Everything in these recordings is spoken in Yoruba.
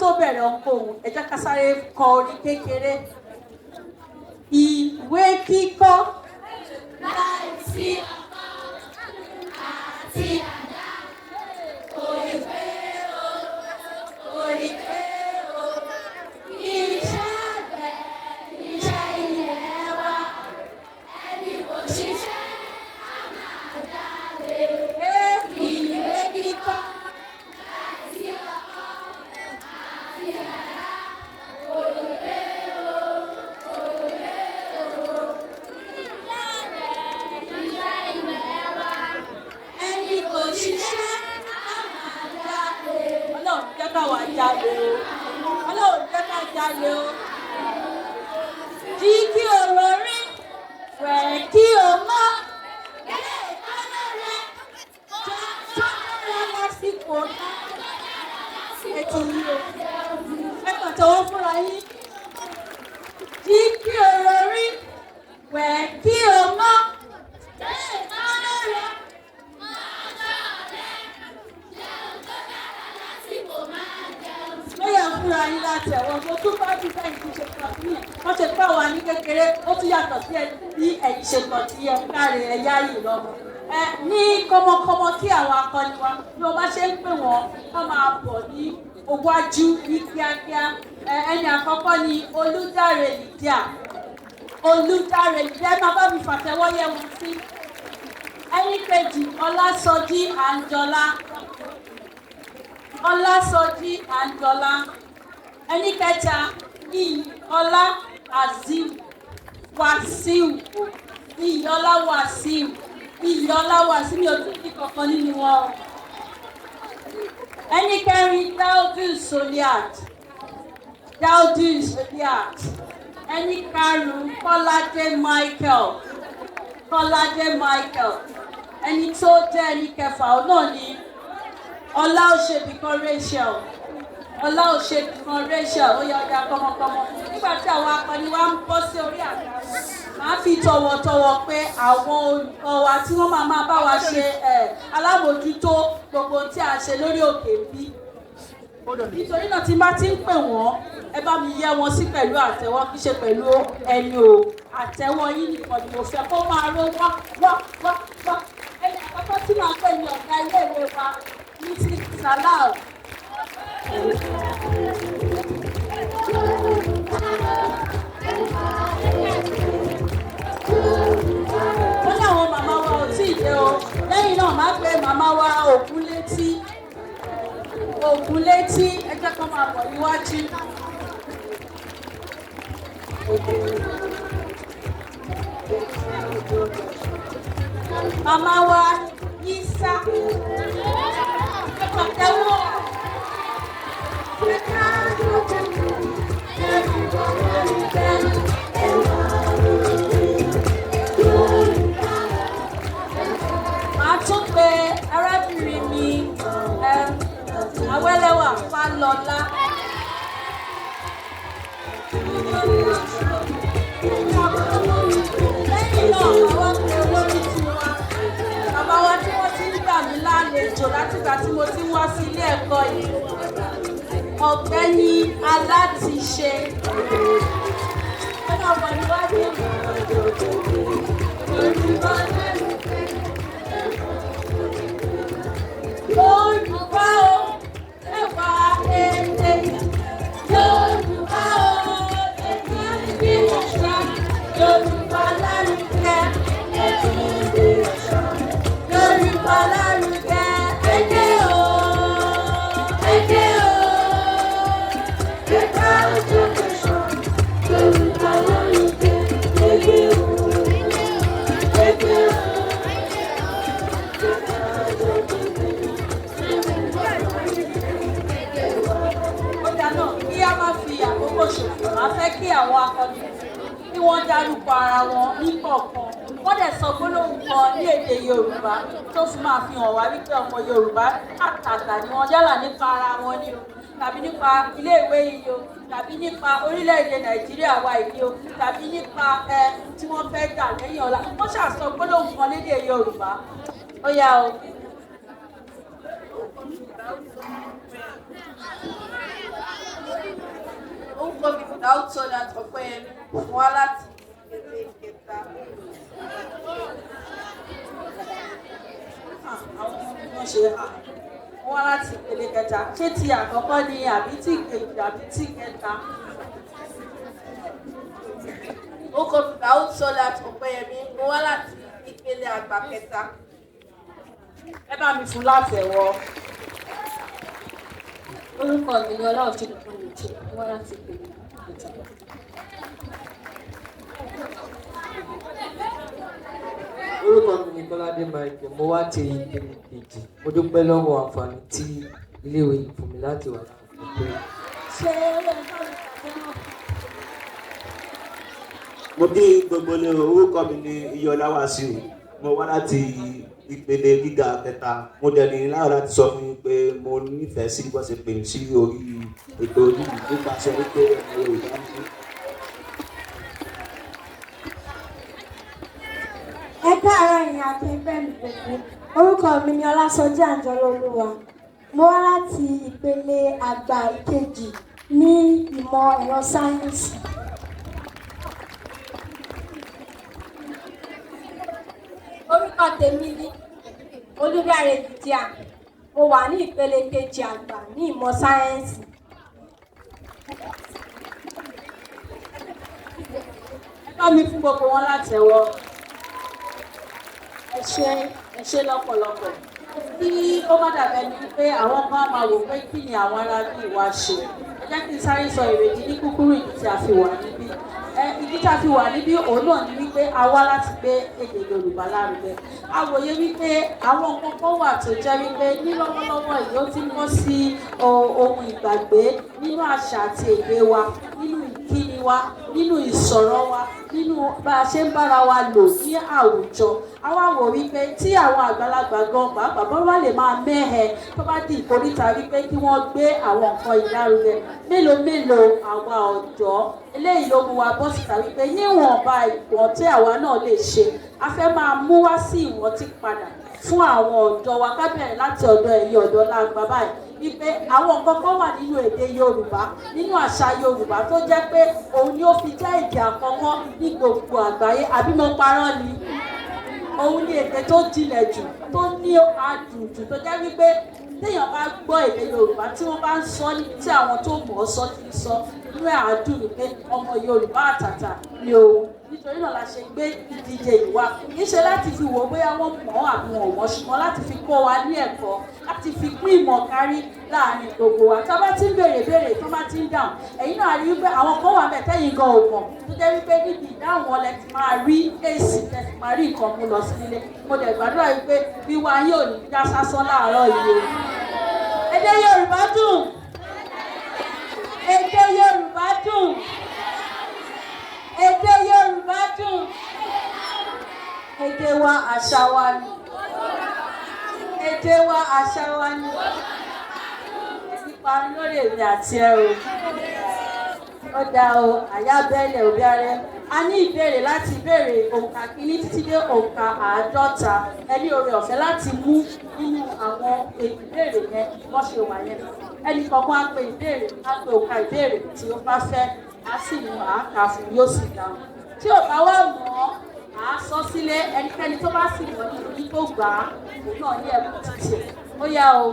tó bẹ̀rẹ̀ ohunkóhun ẹ jẹ́ ká sáré kọ orin kékeré. Ìwé kíkọ́ láìsí ọkọ́ àti àdá kò lè pé o, kò lè pé o. Iṣẹ́ àgbẹ̀ iṣẹ́ ilẹ̀ wa, ẹni kò ṣiṣẹ́ á máa jalè. Ìwé kíkọ́ láìsí ọkọ́ àti àdá kò lè pé o, kò lè pé o. Ẹni kò ṣiṣẹ́ á máa jalè. Ọlọ́run jẹ́ ká wá jalè o. Ọlọ́run jẹ́ ká jalè o. Jí kí o rorí, wẹ̀ kí o mọ́. Èékánná rẹ̀ Sọ́dọ̀ lásìkò náà. Ètò yìí o. Ẹ pàtẹ́wọ́ fúnra yín. Jí kí o rorí, wẹ̀ kí o mọ́. èékánná rẹ̀ máa ṣọ̀rẹ́. Jẹun tó dára lásìkò máa jẹun. Lóyè fúnra yín láti ẹ̀wọ̀n tó tún bá bí bẹ́ẹ̀ ti ṣe pọ̀ sí yẹn. Wọ́n ṣe pé wà ní kékeré, ó tún yàtọ̀ sí bí ẹ̀yin ṣe pọ̀ sí ẹ káre ẹ̀yá yìí lọ́mọ. Ní kọ́mọkọ́mọ kí àwọn akọni wa bí wọ́n bá ṣe ń pè wọ́n máa bọ̀ ní iwájú ní kíákíá. Ẹni àkọ́kọ́ ni Olúdáre Lydia. Olúdáre Lydia ẹ máa bá mi fàtẹ́wọ́ yẹ̀ wọ́n sí. Ẹni kejì Ọlásọjí Àǹjọlá. Ọlásọjí Àǹjọlá. Ẹni kẹta Iyọlá Azeem Wàsíù. Iyọlá Wàsíù. Iyọlá Wàsíù mi ò tún ní kankan nínú wọn. Ẹni kẹrin Dáúdù Soliat. Dáúdù Soliat. Ẹni karùn-ún Kọ́ládé Michael. Kọ́ládé Michael. Ẹni tó jẹ́ ẹni kẹfà náà ni Ọláòṣèbìkan Rachel. Ọláòṣèbìkan Rachel ó yọ ọjà kọ́mọkọ́mọ. Nígbà tí àwọn akọni wa ń bọ́ sí orí àga wọn, màá fi tọ̀wọ̀tọ̀wọ̀ pé àwọn olùkọ́ wa tí wọ́n máa bá wa ṣe alábòójútó gbogbo tí a ṣe lórí òkè bí. Nítorí náà tí n bá ti ń pè wọ́n ẹ bá mi yẹ wọn sí pẹ̀lú àtẹ́wọ́ kì í ṣe pẹ̀lú ẹnu o. Àtẹ́wọ́ yín nìkan ni mo fẹ́ kó máa ró wá. Ẹni àkọ́kọ́ tí màá pè ní ọ̀gá iléèwé wa Mrs. Salau. Wọ́n ní àwọn màmá wa ò tí ì dé o. Lẹ́yìn náà máa pe màmá wa Ògúnlétí. Ògúnlétí ẹ jẹ́ kó máa bọ̀ níwájú. Màmá wa Yísá. Ẹ pàtẹ́wọ́. Màá tún pe arábìnrin mi Awẹ́lẹ́wà Fálọlá. Lẹ́yìn náà àwọn pe olórí tiwa. Bàbá wa tí wọ́n ti ń gbà mí lálejò látìgbà tí mo ti ń wá sí ilé ẹ̀kọ́ yìí. Ọ̀gbẹ́ni Alátiṣe. Ọ̀nà ọ̀pọ̀ níwájú. Yorùbá o, Ewa Ede. Yorùbá o, èmi ìdí ìṣá. Yorùbá lárugẹ. Yorùbá lárugẹ. Ede o, Ede o. Yorùbá education. Yorùbá lárugẹ. Ede o, Ede o. Kí a má fi àkókò ṣòfò, máa fẹ́ kí àwọn akọni kí wọ́n dárúkọ ara wọn ní kọ̀ọ̀kan. Wọ́n dẹ̀ sọ gbólóhùn kan ní èdè Yorùbá tó fi máa fi hàn wá wípé ọmọ Yorùbá àtàtà ni wọ́n yálà nípa ara wọn ni o, tàbí nípa iléèwé yìí o, tàbí nípa orílẹ̀-èdè Nàìjíríà wa yìí o, tàbí nípa tí wọ́n fẹ́ dà lẹ́yìn ọ̀la. Wọ́n ṣàṣọ gbólóhùn kan lédè Yorùbá. Ó yá o. without so that Ọpẹ́yẹmí wá láti ìpele kẹta. Àwọn ọmọ ṣe wá láti ìpele kẹta. Ṣé ti àkọ́kọ́ ni àbí tí kejì àbí tí kẹta? Ó kọ without so that Ọpẹ́yẹmí wá láti ìpele àgbà kẹta. Ẹ bá mi fún látẹ̀wọ́. Orúkọ mi ni Ọláòtí nìkan lè jẹ́ wá láti ìpele kẹta. Orúkọ mi ni Kọ́ládé Michael, mo wá ti ìpele kejì. Mo dúpẹ́ lọ́wọ́ àǹfààní tí iléèwé yìí fún mi láti wà láti pé. Ṣé ó lè bá mi pàdé náà? Mo kí gbogbo ilé orúkọ mi ní Iyọlá Wàsíù. Mo wá láti ìpele gíga kẹta. Mo dẹ̀ ní láwọn láti sọ fún yín pé mo nífẹ̀ẹ́ sí bó ṣe pè mí sí orí ètò yìí nípasẹ̀ wípé ẹ̀rọ Yorùbá ń bí. Ẹ káàárọ̀ ẹ̀yin akẹgbẹ́ mi gbogbo. Orúkọ mi ni Ọlásọjí Àjọlólúwa. Mo wá láti ìpele àgbà ìkejì ní ìmọ̀ ẹ̀rọ sáyẹ́ǹsì. Orúkọ tèmi ni Olúdáre Jìdíà. Mo wà ní ìpele kejì àgbà ní ìmọ̀ sáyẹ́ǹsì. Ẹ bá mi fún gbogbo wọn látẹ̀wọ́. Ẹ ṣé lọ́pọ̀lọpọ̀. Kí ó má dàbẹ́ ni pé àwọn kan máa wò pé kí ni àwọn ará bí ìwà ṣe. Ẹ jẹ́ kí n sáré sọ ìrètí ní kúkúrú ìdí tí a fi wà níbí. Ìdí tí a fi wà níbí òun náà ni wípé a wá láti gbé èdè Yorùbá lárugẹ. A wòye wípé àwọn nǹkan kan wà tó jẹ́ wípé ní lọ́wọ́lọ́wọ́ yìí ó ti ń bọ́ sí ohun ìgbàgbé nínú àṣà àti èdè wa, nínú ìkíni wa, nínú ìsọ̀rọ̀ wa, nínú bá a ṣe ń bára wa lò ní àwùjọ. A wá wò wípé tí àwọn àgbàlagbà gan pàápàá bọ́ wá lè máa mẹ́hẹ tó bá di ìkóríta wípé kí wọ́n gbé àwọn nǹkan ìlárugẹ mélòó àwa ọ̀dọ́. Eléyìí ló mú wa bọ́ síta wípé níwọ̀nba ìwọ̀n tí àwa náà lè ṣe a fẹ́ máa mú wá sí ìwọ̀ntí padà fún àwọn ọ̀dọ́ wa ká bẹ̀rẹ̀ láti ọ̀dọ̀ ẹ̀yin ọ̀dọ́ lágbà báyìí wípé àwọn nǹkan kan wà nínú èdè Yorùbá nínú àṣà Yorùbá tó jẹ́ pé òun ni ó fi jẹ́ èdè àkọ́kọ́ ní gbogbo àgbáyé àbí mo parọ́ ni òun ni èdè tó jinlẹ̀ jù tó ní adùn jù tó jẹ́ wípé téèyàn bá gbọ́ èdè Yorùbá tí wọ́n bá ń sọ níbi tí àwọn tó mọ̀ ọ́ sọ ti ń sọ inú ẹ̀ àdùn ní pé ọmọ Yorùbá àtàtà ni òun nítorí náà la ṣe gbé ìdíje yìí wá kì í ṣe láti fi wò bóyá wọ́n mọ̀ ọ́ àbí wọn ò mọ̀ ṣùgbọ́n láti fi kọ́ wa ní ẹ̀kọ́ láti fi pín ìmọ̀ kárí láàrin gbogbo wa tá a bá ti ń béèrè tó bá ti ń dáhùn ẹ̀yin náà rí wípé àwọn kan wà bẹ́ẹ̀ tẹ́yìn gan ò mọ̀ tó jẹ́ wípé níbi ìdáhùn wọn lẹ ti máa rí èsì lẹ ti máa rí nǹkan mú lọ sí nílé mo dẹ̀ gbàdúrà wípé wíwá yóò ní já sásán láàárọ̀ yìí o. Èdè Yorùbá dùn. Èdè Yorùbá dùn. Èdè Yorùbá dùn. Èdè wa àṣà wa ni. Èdè wa àṣà wa ni. Ìparí lórí èmi àti ẹ o. Ó dáa o, àyà bẹ́ẹ̀lẹ̀ òbí arẹ. A ní ìbéèrè láti béèrè òǹkà kìíní títí dé òǹkà 50. Ẹni oore ọ̀fẹ́ láti mú nínú àwọn ìbéèrè yẹn wọ́n ṣe wà yẹn. Ẹnì kọ̀ọ̀kan á pe ìbéèrè, á pe òǹkà ìbéèrè tí ó bá fẹ́, á sì mú àáká fún yóò sì dáhùn. Tí ò bá wà mọ́, àá sọ sílé ẹnikẹ́ni tó bá sì mọ̀ nínú yín tó gbà á, òun náà ní ẹ̀bùn títì. Ó yá o.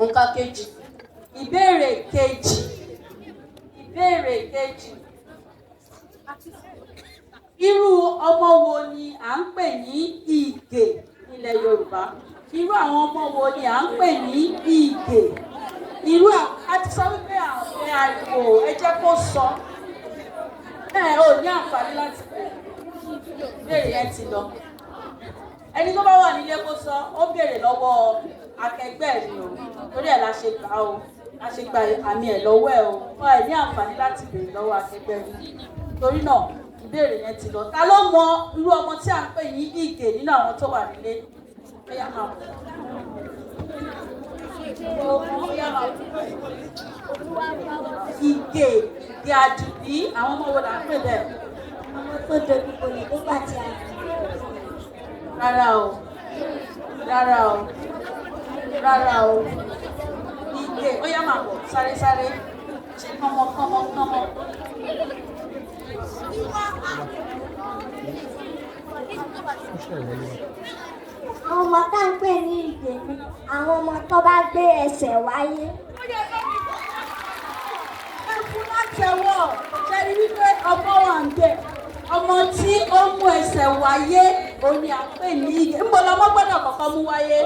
Òǹkà kejì. Ìbéèrè kejì. Irú ọmọ wo ni à ń pè ní Ìgè nílẹ̀ Yorùbá? Irú àwọn ọmọ wo ni à ń pè ní Ìgè? A ti sọ wípé àwọn ariwo ẹ jẹ́ kó sọ. Ò ní àǹfààní láti béèrè yẹn ti lọ. Ẹni tó bá wà nílé kó sọ, ó béèrè lọ́wọ́ akẹgbẹ́ ẹ̀ ni o. Torí ẹ̀ la ṣe gbà o. A ṣe gba àmì ẹ̀ lọ́wọ́ ẹ̀ o. Wọ́n ẹ̀ ní àǹfààní láti béèrè lọ́wọ́ akẹgbẹ́ ẹ̀. Torí náà ìbéèrè yẹn ti lọ. Ta ló mọ irú ọmọ tí à ń pè ní Ìgè nínú àwọn tó wà nílé? Ó yá máa bọ̀. Ìgè Àdùbí àwọn ọmọ wo là ń pè bẹ́ẹ̀? Ọmọ tó dojú bolẹ̀ nígbà tí a Rárá o. Ó yá máa bọ̀ sáré sáré. Ṣé kánmọ́. Àwọn ọmọ tá ń pè ní ìdè ni àwọn ọmọ tó bá gbé ẹsẹ̀ wáyé. Ẹ fún látẹ̀wọ̀ ṣe ni wípé ọmọ wà ń bẹ̀. Ọmọ tí ó mú ẹsẹ̀ wáyé òun ni à ń pè ní ìdè. Níbo lọmọ gbọ́dọ̀ kọ́kọ́ mú wáyé?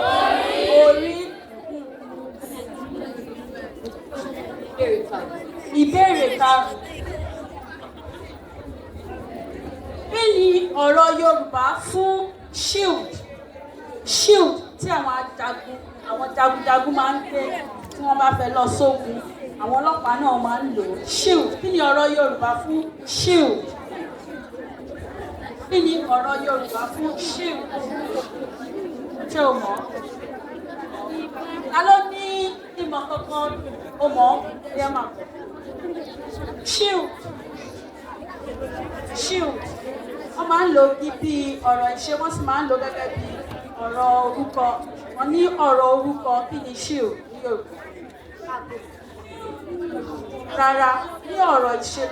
Orí. Ìbéèrè karùn-ún. Kí ni ọ̀rọ̀ Yorùbá fún shield? Shield tí àwọn jagunjagun máa ń gbé tí wọ́n bá fẹ́ lọ sógun. Àwọn ọlọ́pàá náà máa ń lò ó. Shield. Kí ni ọ̀rọ̀ Yorùbá fún shield? Kí ni ọ̀rọ̀ Yorùbá fún shield? Ṣé o mọ̀? Ta ló ní ìmọ̀ kankan? O mọ̀? Ẹ máa bọ̀. Shield. Shield. Wọ́n máa ń lo ibi ọ̀rọ̀ ìṣe, wọ́n sì máa ń lo gẹ́gẹ́ bí ọ̀rọ̀ orúkọ. Wọ́n ní ọ̀rọ̀ orúkọ. Kí ni shield ní Yorùbá? Rárá, ní ọ̀rọ̀ ìṣe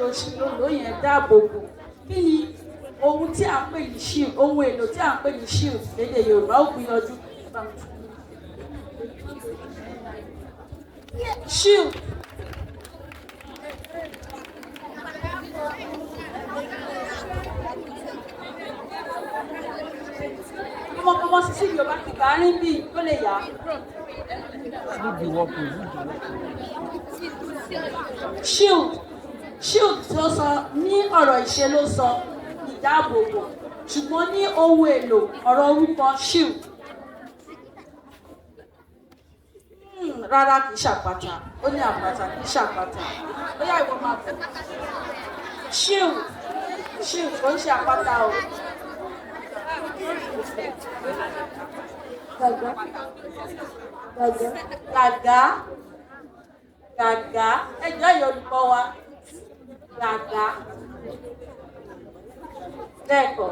ló yẹn dáàbò bò. Kí ni ohun tí à ń pè ní shield? Ohun èlò tí à ń pè ní shield lédè Yorùbá ó gbìyànjú. Shield. Ọmọ sísí Yorùbá ti bá rí bí ó lè yá. Shield. Shield tí ó sọ ní ọ̀rọ̀ ìṣe ló sọ ìdáàbòbò, ṣùgbọ́n ní ohun èlò ọ̀rọ̀ orúkọ shield. Rárá kìí ṣàpáta, ó ní àpáta kìí ṣàpáta. Ó yá ìwọ máa bọ̀. Shield kò ń ṣe àpáta o. Gàgá ẹjọ́ Yorùbá wa gàgá bẹ́ẹ̀kọ́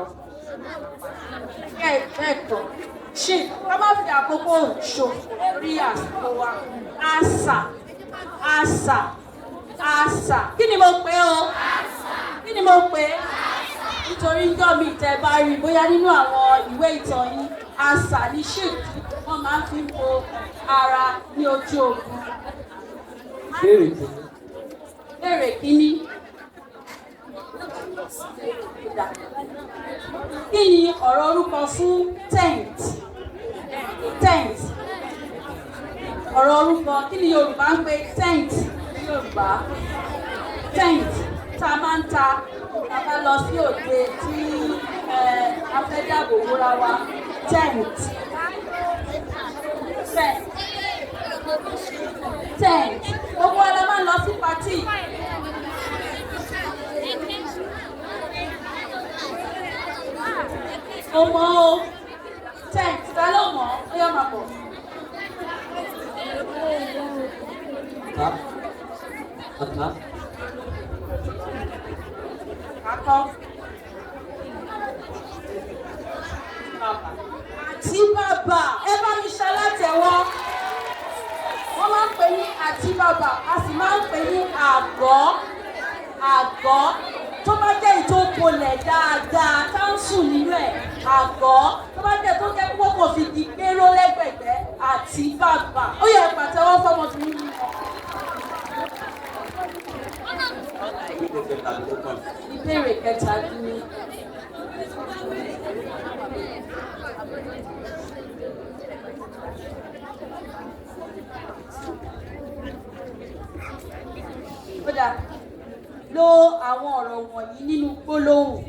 ṣì ká má fi àkókò ṣòfò rí àsìkò wa. Àṣà kí ni mo pè o? Kí ni mo pè? Nítorí ńjọ́ mi tẹ́ bá rí bóyá nínú àwọn ìwé ìtàn yín àṣà ní shield wọ́n máa ń fi bo ara ní ojú ogun. Béèrè kíní. Kí ni ọ̀rọ̀ orúkọ fún tent? Ọ̀rọ̀ orúkọ kí ni Yorùbá ń pè tent ní Yorùbá? Tent tá a máa ń ta tá a bá lọ sí òde tí a fẹ́ dáàbò bóra wa. Tent. Gbogbo wa la máa ń lọ sí pàtì. O mọ̀ o. Tent ta ló mọ̀? Ó yá máa bọ̀. Akọ. Àti bàbà ẹ bá mi ṣalátẹ̀wọ́. Wọ́n máa ń pè ní àti bàbà, a sì máa ń pè ní àgọ́. Tó bá jẹ́ ìtókòlẹ̀ dáadáa tá ń sùn nínú ẹ̀ àgọ́. Tó bá jẹ́ tó jẹ́ púpọ̀ kò fi di gbéró lẹ́gbẹ̀gbẹ́ àti bàbà. Ó yẹ pàtẹ́wọ́ fọmọbìnrin mi. Ìbéèrè kẹta ni. Kódà lo àwọn ọ̀rọ̀ wọ̀nyí nínú gbólóhùn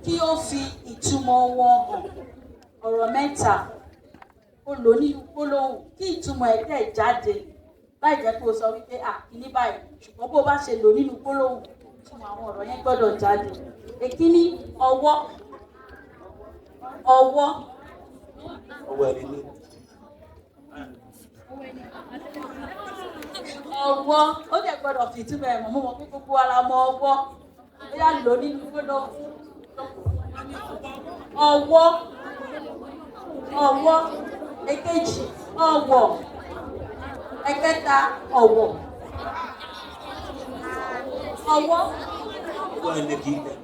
kí ó fi ìtumọ̀ wọn hàn. Ọ̀rọ̀ mẹ́ta ó lò nínú gbólóhùn kí ìtumọ̀ ẹ̀ dẹ̀ jáde láì jẹ́ kó o sọ wípé kíní báyìí, ṣùgbọ́n bó bá ṣe lò nínú gbólóhùn ìtumọ̀ àwọn ọ̀rọ̀ yẹn gbọ́dọ̀ jáde. Èkíní ọwọ́. Ọwọ́ ẹni ní. Ọwọ́ ó dẹ̀ gbọ́dọ̀ fi ìtumọ̀ ẹ̀ mọ̀ mọ́ pé gbogbo ara mọ ọwọ́. Ó yá lò nínú gbólóhùn. Ọwọ́. Èkejì ọwọ̀. Ẹ̀kẹta ọ̀wọ̀. Ọwọ́. Ọwọ́ ẹni kì í tẹ̀.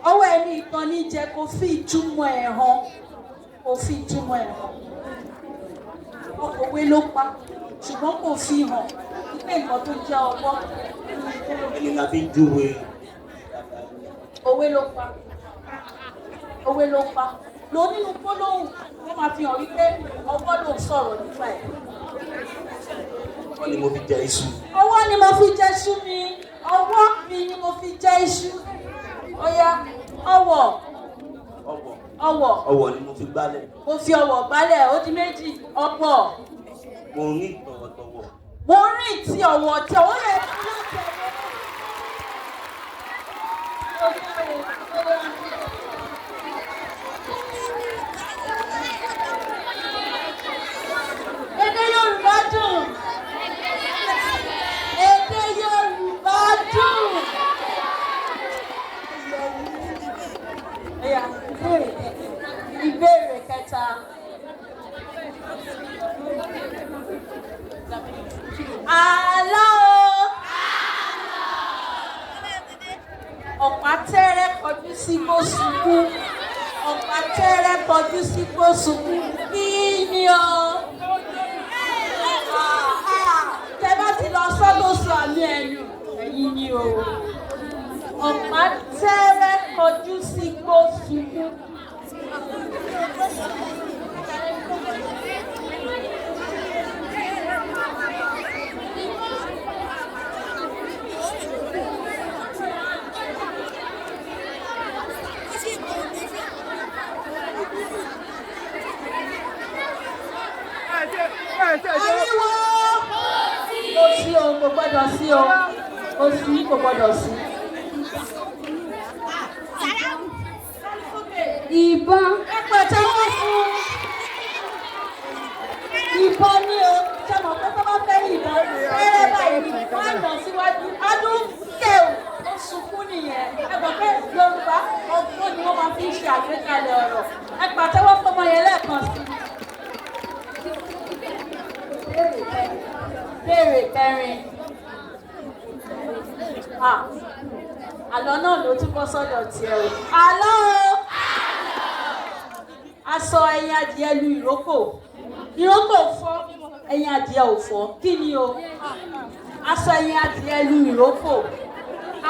Ọwọ́ ẹni ìtàn ní jẹ kó fi ìtumọ̀ ẹ̀ hàn. Kò fi ìtumọ̀ ẹ̀ hàn. Òwe ló pa ṣùgbọ́n kò fi hàn wípé nǹkan tó jẹ́ ọwọ́. Ẹni la fi ń júwe. Òwe ló pa. Òwe ló pa. Lò nínú gbólóhùn wọ́n máa fi hàn wípé ọwọ́ ló ń sọ̀rọ̀ nípa ẹ̀. Ọwọ́ ni mo fi jẹ iṣu. Ọwọ́ ni mo fi jẹ iṣu mi. Ọwọ́ mi ni mo fi jẹ iṣu. Ó yá ọwọ́. Ọwọ́. Ọwọ́. Ọwọ́ ni mo fi gbálẹ̀. Mo fi ọwọ́ gbálẹ̀ ó di méjì. Ọwọ́. Mo ní tọ̀wọ̀tọ̀wọ̀. Mo rìn tí ọwọ́ tí ọwọ́ yẹn fún láti Èdè Yorùbá dùn. Èdè Yorùbá dùn. Ìbéèrè kẹta. Àlọ́ ọ̀pá tẹ́rẹ́ kọjú sí gbósùnkú. Ọ̀pá tẹ́rẹ́ kọjú sí gbósùnkú. Kí ni o? Tẹ bá ti lọ sọ́dọ̀sọ àmì ẹ̀yìn ẹ̀yìn ni o. Ọ̀pá tẹ́rẹ́ kọjú sí gbósùnkú. Ariwo! Kò sí o, kò gbọ́dọ̀ sí o. Kò sí, kò gbọ́dọ̀ sí. Ìbọn. Ẹ pàtẹ́wọ́ fún. Ìbọn ni o. Ṣé mo pé tó bá fẹ́ ìbọn? Fẹ́rẹ́ báyìí wọ́n á nà síwájú. Adún kẹ̀ o. Ó sunkún nìyẹn. Ẹ gbọ́ pé Yorùbá ọgbọ́n ni wọ́n máa fi ń ṣe àgbékalẹ̀ ọ̀rọ̀. Ẹ pàtẹ́wọ́ fọmọ yẹn lẹ́ẹ̀kan sí. Béèrè kẹrin. Àlọ́ náà ló tún bọ́ sọ́dọ̀ tiẹ̀ o. Àlọ́ o. Aṣọ ẹyin adìẹ lu ìrókò. Ìrókò fọ́, ẹyin adìẹ ò fọ́. Kí ni o? Aṣọ ẹyin adìẹ lu ìrókò.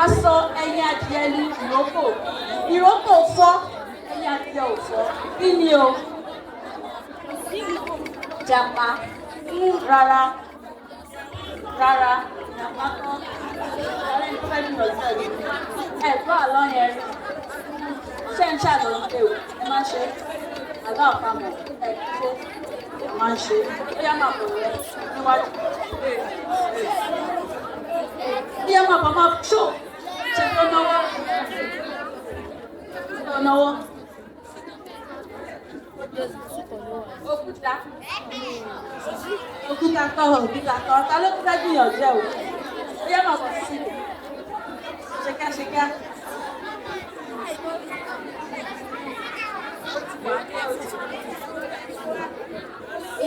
Aṣọ ẹyin adìẹ lu ìrókò. Ìrókò fọ́, ẹyin adìẹ ò fọ́. Kí ni o? Jàpá. Rárá. Rárá. Jàpá kan. Ọ̀rẹ́ ní fẹ́ jùlọ sí ẹ̀rí. Ẹ̀gbọ́ àlọ́ yẹn rí. Ṣé ń ṣàlọ́ ń pè o? Ẹ má ṣe. Àlọ́ àpamọ̀. Ẹ ṣe. Ẹ má ṣe. Ó yá máa bọ̀ rẹ níwájú. Ó yá máa bọ̀ máa ṣó. Ṣé tó náwó? Tó náwó. Òkúta. Òkúta kọ́ òkúta kọ́. Ta ló kúta gbìyànjú ẹ̀ o? Ó yá máa bọ̀ sí i. Ṣekáṣeká.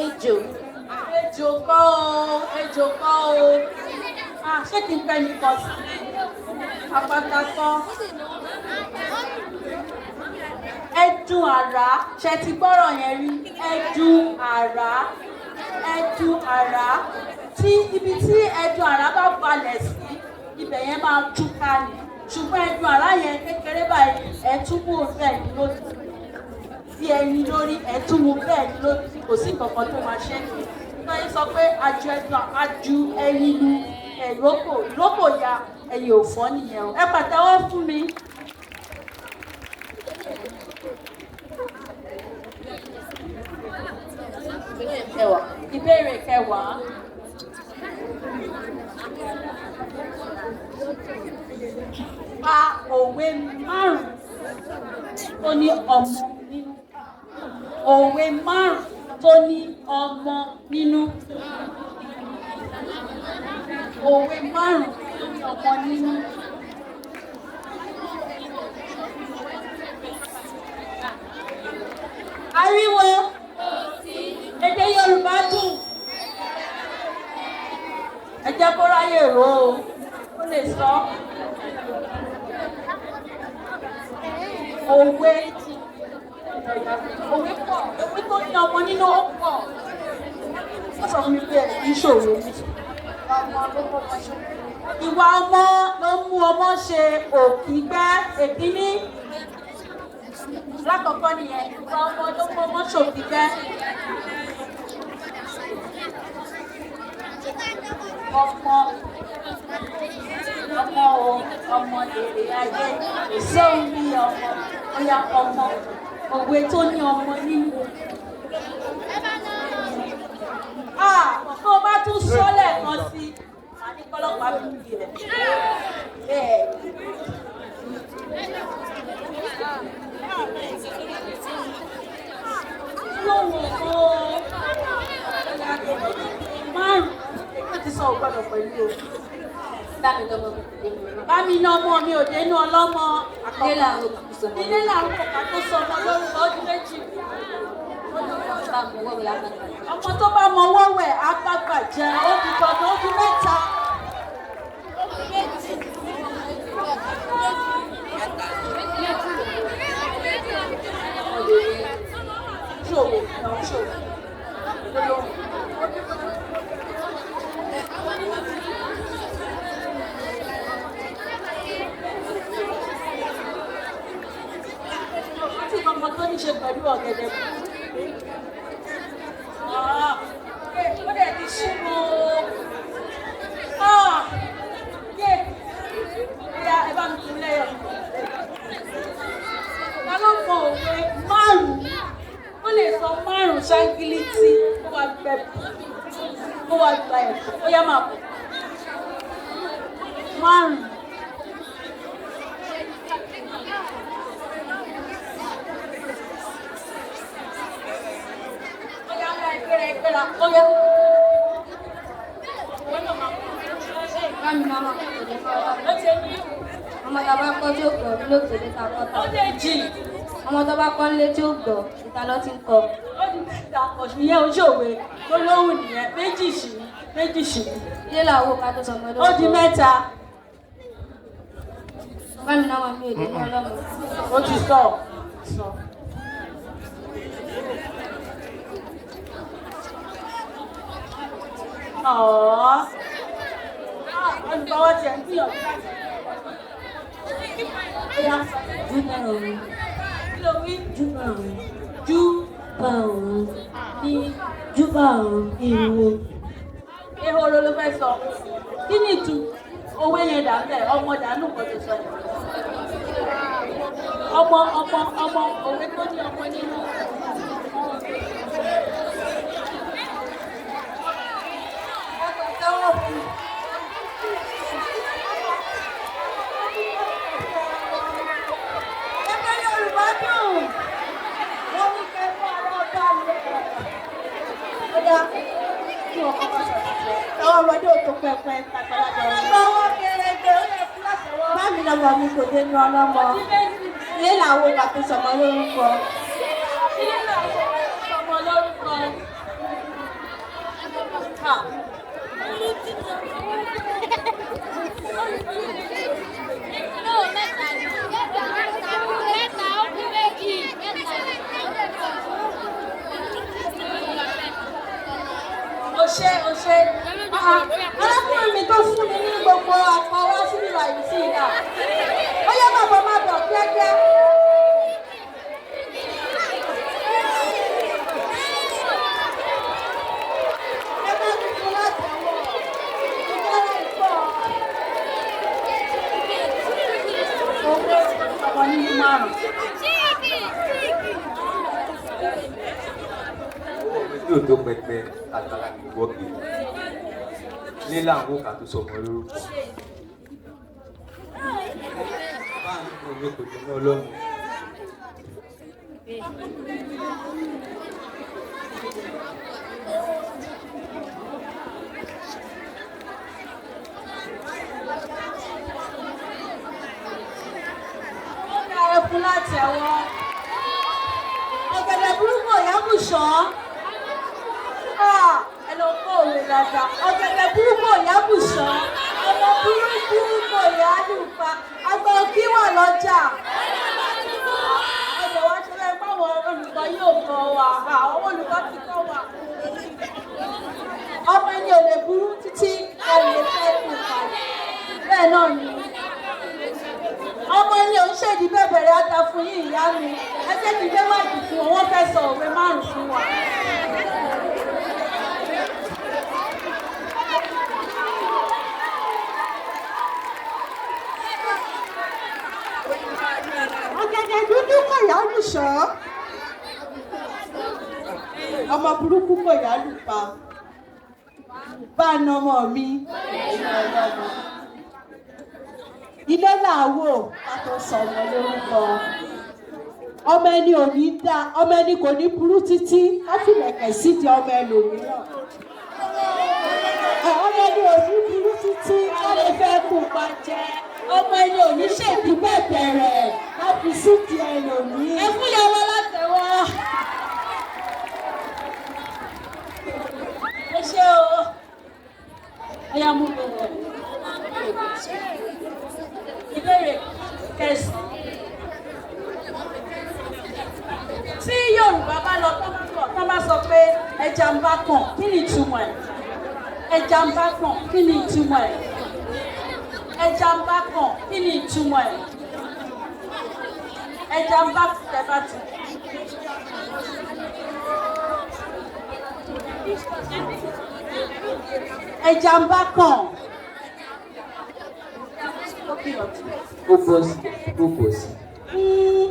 Ejò. Ejò kọ́ o. Ejò kọ́ o. Ṣé kí n pẹ́ ní kọ́ sí? Apata kọ́. Ẹdun àrá. Ṣé ti gbọ́rọ̀ yẹn rí? Ẹdun àrá. Ẹdun àrá. Tí ibi tí ẹdun àrá bá balẹ̀ sí, ibẹ̀ yẹn máa túká ni. Ṣùgbọ́n ẹdun àrá yẹn kékeré báyìí ẹ túbú bẹ́ẹ̀ ni lórí. Bí ẹni lórí ẹ túbú bẹ́ẹ̀ ni lórí. Kò sí kankan tó máa ṣe. Báyìí sọ pé aju ẹyin lu ìrókò. Ìrókò ya ẹyin ò fọ́ nìyẹn o. Ẹ pàtẹ́wọ́ fún mi. Ìbéèrè kẹwàá. Pa òwe márùn-ún tó ní ọmọ nínú. Òwe márùn-ún tó ní ọmọ nínú. Òwe márùn-ún tó ní ọmọ nínú. Ariwo. Èdè Yorùbá dùn. jẹ́ kó ráyè rò ó lè sọ. Òwe pọ̀, òwe tó ní ọmọ nínú ó pọ̀. Wọ́n sọ fún mi pé ẹ̀ kì í ṣòro ní. Ìwà ọmọ ló mú ọmọ ṣe òkìgbẹ́ èkíní. Lákọ̀ọ́kọ́ nìyẹn, ìwà ọmọ ló mú ọmọ ṣe òkìgbẹ́. Ọmọ lèrè ayé, èso ní ọmọ, ọ̀yà ọmọ, òwe tó ní ọmọ nínú. Tó bá tún sọ lẹ́ẹ̀kan sí, màá ní kọ́lọ́pàá mi kì rẹ̀. Lóhùn márùn-ún, wọ́n ti sọ ògbọ́dọ̀ pẹ̀lú o. Bámi ná ọmọ mi ò dénú ọlọ́mọ àkọ́kọ́. Ilé làwọn kọ̀ọ̀kan tó sọ ọmọ lórúkọ ọdún méjì. Ọmọ tó bá mọ wọ́wẹ̀ á gbàgbà jẹ ó di gbọdọ̀ ó di mẹ́ta. Ọmọ tó ní ṣe pẹ̀lú ọ̀gẹ̀dẹ̀. Ó dẹ̀ ti ṣúgbó. Ìyá ẹ bá mi kú lẹ́yọ̀. Ta ló mọ òwe márùn-ún? Ó lè sọ márùn-ún ṣáńgílítì kó wá gbẹ̀bù. Kó wá gba ẹ̀kọ́. Ó yá máa bọ̀. Márùn-ún. Oya. Ọmọ tó bá kọ́ tí ó gbọ́ ló tẹ̀lé ta kọ́ta. Ó lè jì. Ọmọ tó bá kọ́ nílé tí ó gbọ́ ìta ló ti ń kọ́. Ó ní ìta ọ̀sùn yẹn ojú òwe tó lóhùn nìyẹn méjì sí. Ilé làwọn ká tó sọmọ lórúkọ. Ó di mẹ́ta. Bá mi náà wà mí òde ní ọlọ́mọ. Ó ti sọ. Olùkọ́wọ́ tiẹ̀ ń gbìyànjú láti. Júbà òun. Kí ló wí? Júbà òun. Júbà òun. ní Júbà òun ìwo. ehoro ló fẹ́ sọ. Kí ni ìtú owó yẹn dàbẹ̀ ọmọ dànù kan tó sọ? Ọmọ òwe tó ní ọmọ nínú. Ẹgbẹ́ Yorùbá dùn. Wọ́n ní kẹ́kọ̀ọ́ alábàálẹ̀. Ó dá kí wọ́n kọ́kọ́ sọ̀rọ̀. Àwọn ọmọdé ò tó pẹpẹ tàgbàlagbà wọn. Ọwọ́ kẹrẹgbẹ ó yẹ fún àtẹwọ́. Bámi lọ́mọ mi kò dé ní ọlọ́mọ. Ilé làwọn ká tó sọmọ lórúkọ. Ilé làwọn sọmọ lórúkọ. Ó ṣe. Arákùnrin mi tó fún mi ní gbogbo àpá wá sí ìlà yìí sí ìlà. Ó yẹ bàbá má bọ̀ kíákíá. Ẹ bá mi fún láti ọwọ́. Ìjọba ìpọ̀. Owó ọmọ nínú márùn-ún. Tí ò tó pẹpẹ àtàrà ìwọ́gbé ní làwọn òkà tó sọmọ lórúkọ. Bá a nínú mi kò dín náà lọ́mọ. Ó dá ẹkún láti ẹ̀wọ̀. Ọ̀gẹ̀dẹ̀ burúkú ìyá bùṣọ́. Ẹ lọ kó òwe dáadáa. Ọ̀gẹ̀dẹ̀ burúkú ìyá lùṣọ́ ọmọ burúkú kò yá lùpa àgbà òkí wà lọ́jà. Ọ̀dọ̀ wa ṣe fẹ́ báwọn olùkọ́ yóò kọ́ wa àwọn olùkọ́ ti kọ́ wa. Ọmọ ẹni ò lè burú títí ẹ lè fẹ́ kù kalẹ̀. Bẹ́ẹ̀ náà ni ọmọ ẹni ò ń ṣèdí bẹ̀bẹ̀rẹ̀ ata fún yín ìyá mi ẹ jẹ́ kí gbé wáìdì fún wọn wọ́n fẹ́ sọ òwe 5 fún wa. Ọ̀gẹ̀dẹ̀ dúdú kò yá lùṣọ́. Ọmọ burúkú kò yá lùpa. Bá a na ọmọ mi. Ilé làwò ká tó sọ ọmọ lórúkọ. Ọmọ ẹni ò ní dá, ọmọ ẹni kò ní burú títí, á fìlẹ̀kẹ̀ sídi ọmọ ẹlòmíràn. Ọmọ ẹni ò ní burú títí, á lè fẹ́ kú pa jẹ. Ọmọ ẹni ò ní ṣèdí bẹ̀bẹ̀rẹ̀, á fi sídi ẹlòmíràn. Ẹ fún ìyàwó látẹ̀wọ́. Ẹ ṣé o. Ẹyà mú bẹ̀rẹ̀. Ìbéèrè kẹsàn-án. Tí Yorùbá bá lọ tó bá sọ pé ẹja ń bá kàn, kí ni ìtumọ̀ ẹ̀? Ẹja ń bá kàn, kí ni ìtumọ̀ ẹ̀? Ẹja ń bá kàn, kí ni ìtumọ̀ ẹ̀? Ẹja ń bá tẹ̀ bá ti. Ẹja ń bá kàn. Ó bọ́ sí, ó bọ́ sí.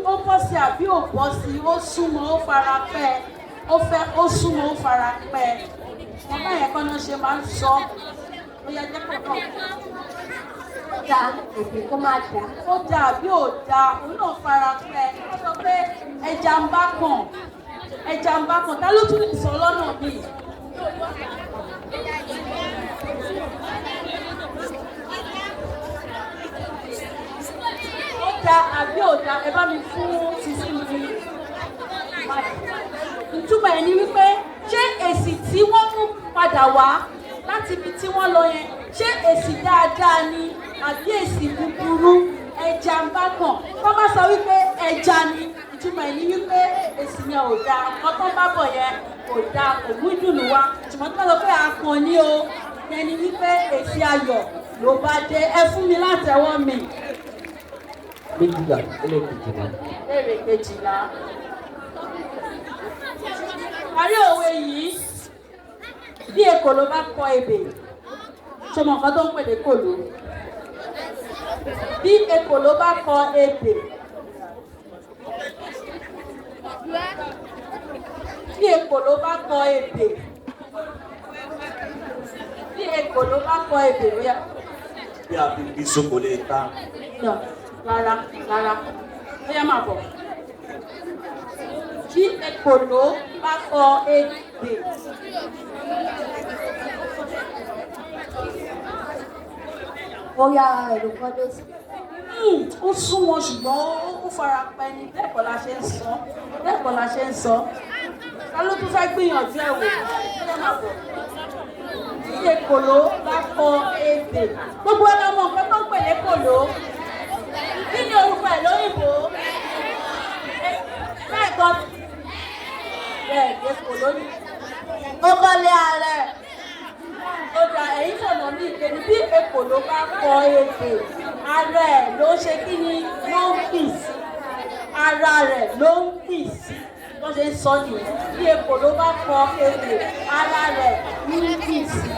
Ó bọ́ sí àbí ò bọ́ sí, ó súnmọ́ ó fara pẹ́, ó súnmọ́ ó fara pẹ́. Ọmọ yẹn kọ́ ni wọ́n ṣe máa ń sọ. Ó yẹ jẹ́ pọ̀ náà. Dá èdè kó máa dá. Ó dà àbí ò dà, òun náà fara pẹ́. Wọ́n sọ pé ẹja ń bá kàn. Ẹja ń bá kàn. Ta ló tún lè sọ lọ́nà míì? Ó dà àbí ò dà, ẹ bá mi fún sísí mi. Ìtumọ̀ ẹ̀ ni wípé ṣé èsì tí wọ́n mú padà wá láti ibi tí wọ́n lọ yẹn ṣé èsì dáadáa ni àbí èsì búburú? Ẹja ń bá kàn. Wọ́n bá sọ wípé ẹja ni ìtumọ̀ ẹ̀ ni wípé èsì yẹn ò dáa. Nǹkan tó ń bá bọ̀ yẹn kò dáa, kò mú ìdùnnú wá. Ṣùgbọ́n tó bá sọ pé akàn ni o, yẹn ni wípé èsì ayọ̀ ló bá dé. Ẹ fún mi látẹ̀wọ́ mi. Méjìlá, ẹlẹ́kejìlá. Béèrè kejìlá. Parí òwe yìí bí ekòló bá kọ ebè ṣe mọ nǹkan tó ń pè ní kòló. Bí ekòló bá kọ ebè bí ekòló bá kọ ebè bí ekòló bá kọ ebè bóyá. Bí a fi bí sóko lè ta. Rárá bóyá máa bọ̀. Bí ekòló bá kọ ebè. Bóyá ẹ̀rù kan dé sí. Ó sún wọn ṣùgbọ́n ó fara pẹ́ ni lẹ́ẹ̀kọ́ la ṣe ń sọ lẹ́ẹ̀kọ́ la ṣe ń sọ. Ta ló tún fẹ́ gbìyànjú ẹ̀ wò? Bóyá máa bọ̀. Bí ekòló bá kọ ebè. Gbogbo ẹ̀ lọ́mọ nǹkan tó ń pè ní ekòló. Kí ni orúkọ ẹ̀ lóyìnbó? Bẹ́ẹ̀ gan. Bẹ́ẹ̀ ekòló ni. Ó kọ́lé ààrẹ. Ó dà ẹ̀yìn sọ̀nà ní ìpinnu bí ekòló bá kọ ebè. Ara ẹ̀ ló ṣe kí ni ló ń pì sí. Ara rẹ̀ ló ń pì sí. Wọ́n ṣe ń sọ nìyẹn. Bí ekòló bá kọ ebè, ara rẹ̀ ló ń pì sí.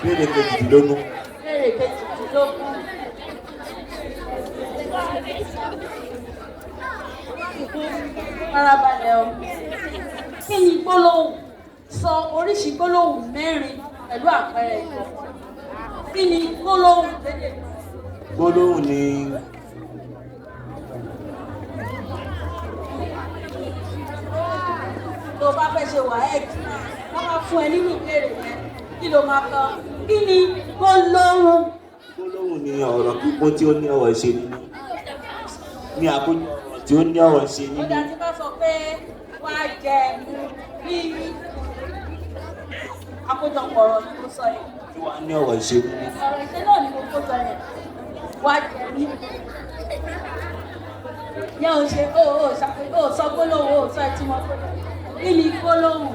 Béèrè kejìdínlógún. Béèrè kejìdínlógún. Farabalẹ̀ o. Kí ni gbólóhùn? Sọ oríṣi gbólóhùn 4 pẹ̀lú àpẹẹrẹ ìkọ̀. Kí ni gbólóhùn lédè? Gbólóhùn ni tó bá fẹ́ ṣe wàhálà wọ́n máa fún ẹ nínú ìbéèrè yẹn kí ló máa kọ kí ni gbólóhùn. Gbólóhùn ni ọ̀rọ̀ kíkún tí ó ní ọ̀rọ̀ ṣe nínú. Ní àkójọ tí ó ní ọ̀rọ̀ ṣe nínú. Ọjà tí bá sọ pé wá jẹ bí àkójọpọ̀ ọ̀rọ̀ ni mo sọ yìí. wá ní ọ̀rọ̀ ìṣèlú. ọ̀rọ̀ ìṣe náà ni mo kó jọ yẹn wá jẹ mí. yẹn ò ṣe ó sọ gbólóhùn ó sọ ìtumọ̀ gbólóhùn kí ni gbólóhùn.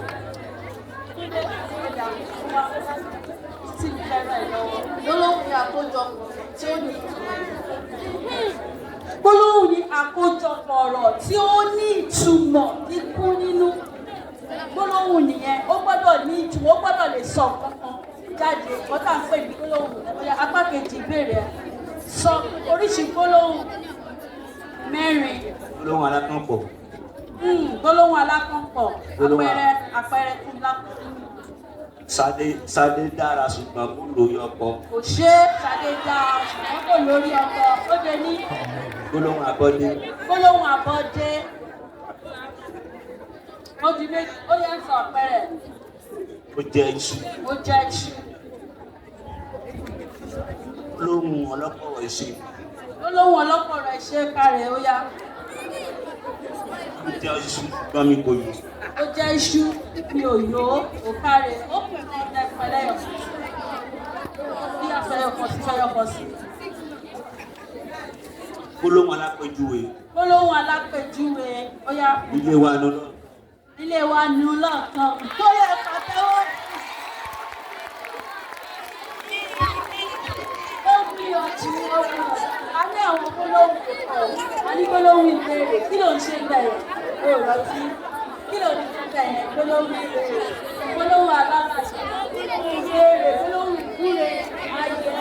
tí mi fẹ́ rẹ̀ lọ́wọ́ gbólóhùn ni àkójọpọ̀ tí ó ní gbólóhùn ni àkójọpọ̀ ọ̀rọ̀ tí ó ní ìtumọ̀ kíkún nínú. Gbólóhùn nìyẹn ó gbọ́dọ̀ ní ìtumọ̀ ó gbọ́dọ̀ lè sọ kankan jáde wọ́n tá à ń pè ní gbólóhùn apá kejì ìbéèrè sọ oríṣi gbólóhùn mẹ́rin. Gbólóhùn alákànpọ̀. Gbólóhùn alákànpọ̀ àpẹẹrẹ fún lápò. Ṣadé dára ṣùgbọ́n kò lórí ọkọ. Kò ṣe Ṣadé dára ṣùgbọ́n kò lórí ọkọ ó dé ní. Gbólóhùn abọ́dé. Gbólóhùn abọ́dé. Ó di méjì ó yẹ ń sọ àpẹẹrẹ. Ó jẹ́ iṣu. Ó jẹ́ iṣu. Gbólóhùn ọlọ́pọ̀rọ̀ ìṣe. Gbólóhùn ọlọ́pọ̀rọ̀ ìṣe kárẹ̀ ó yá. Ó jẹ́ iṣu gbọ́n mi kò yí. Ó jẹ́ iṣu mi ò yó ò kárẹ̀ ó kù kan ọ̀dà ìpẹ́lẹ́yọ̀. Bí afẹ́yọ̀ kan sí fẹ́yọ̀ kan sí. Gbólóhùn alápèjúwe. Gbólóhùn alápèjúwe ó yá. Ilé wa nù lọ. Ilé wa nù lọ́ọ̀kan ó yẹ pàtẹ́wọ́. Ó gbìyànjú ọ̀rọ̀ a ní àwọn gbólóhùn a ní gbólóhùn ìbéèrè kí ló ń ṣe bẹ̀rẹ̀ ó rántí kí ló ń ṣe bẹ̀rẹ̀ gbólóhùn ìbéèrè gbólóhùn alábàṣẹ ìbéèrè gbólóhùn ìkúre ayé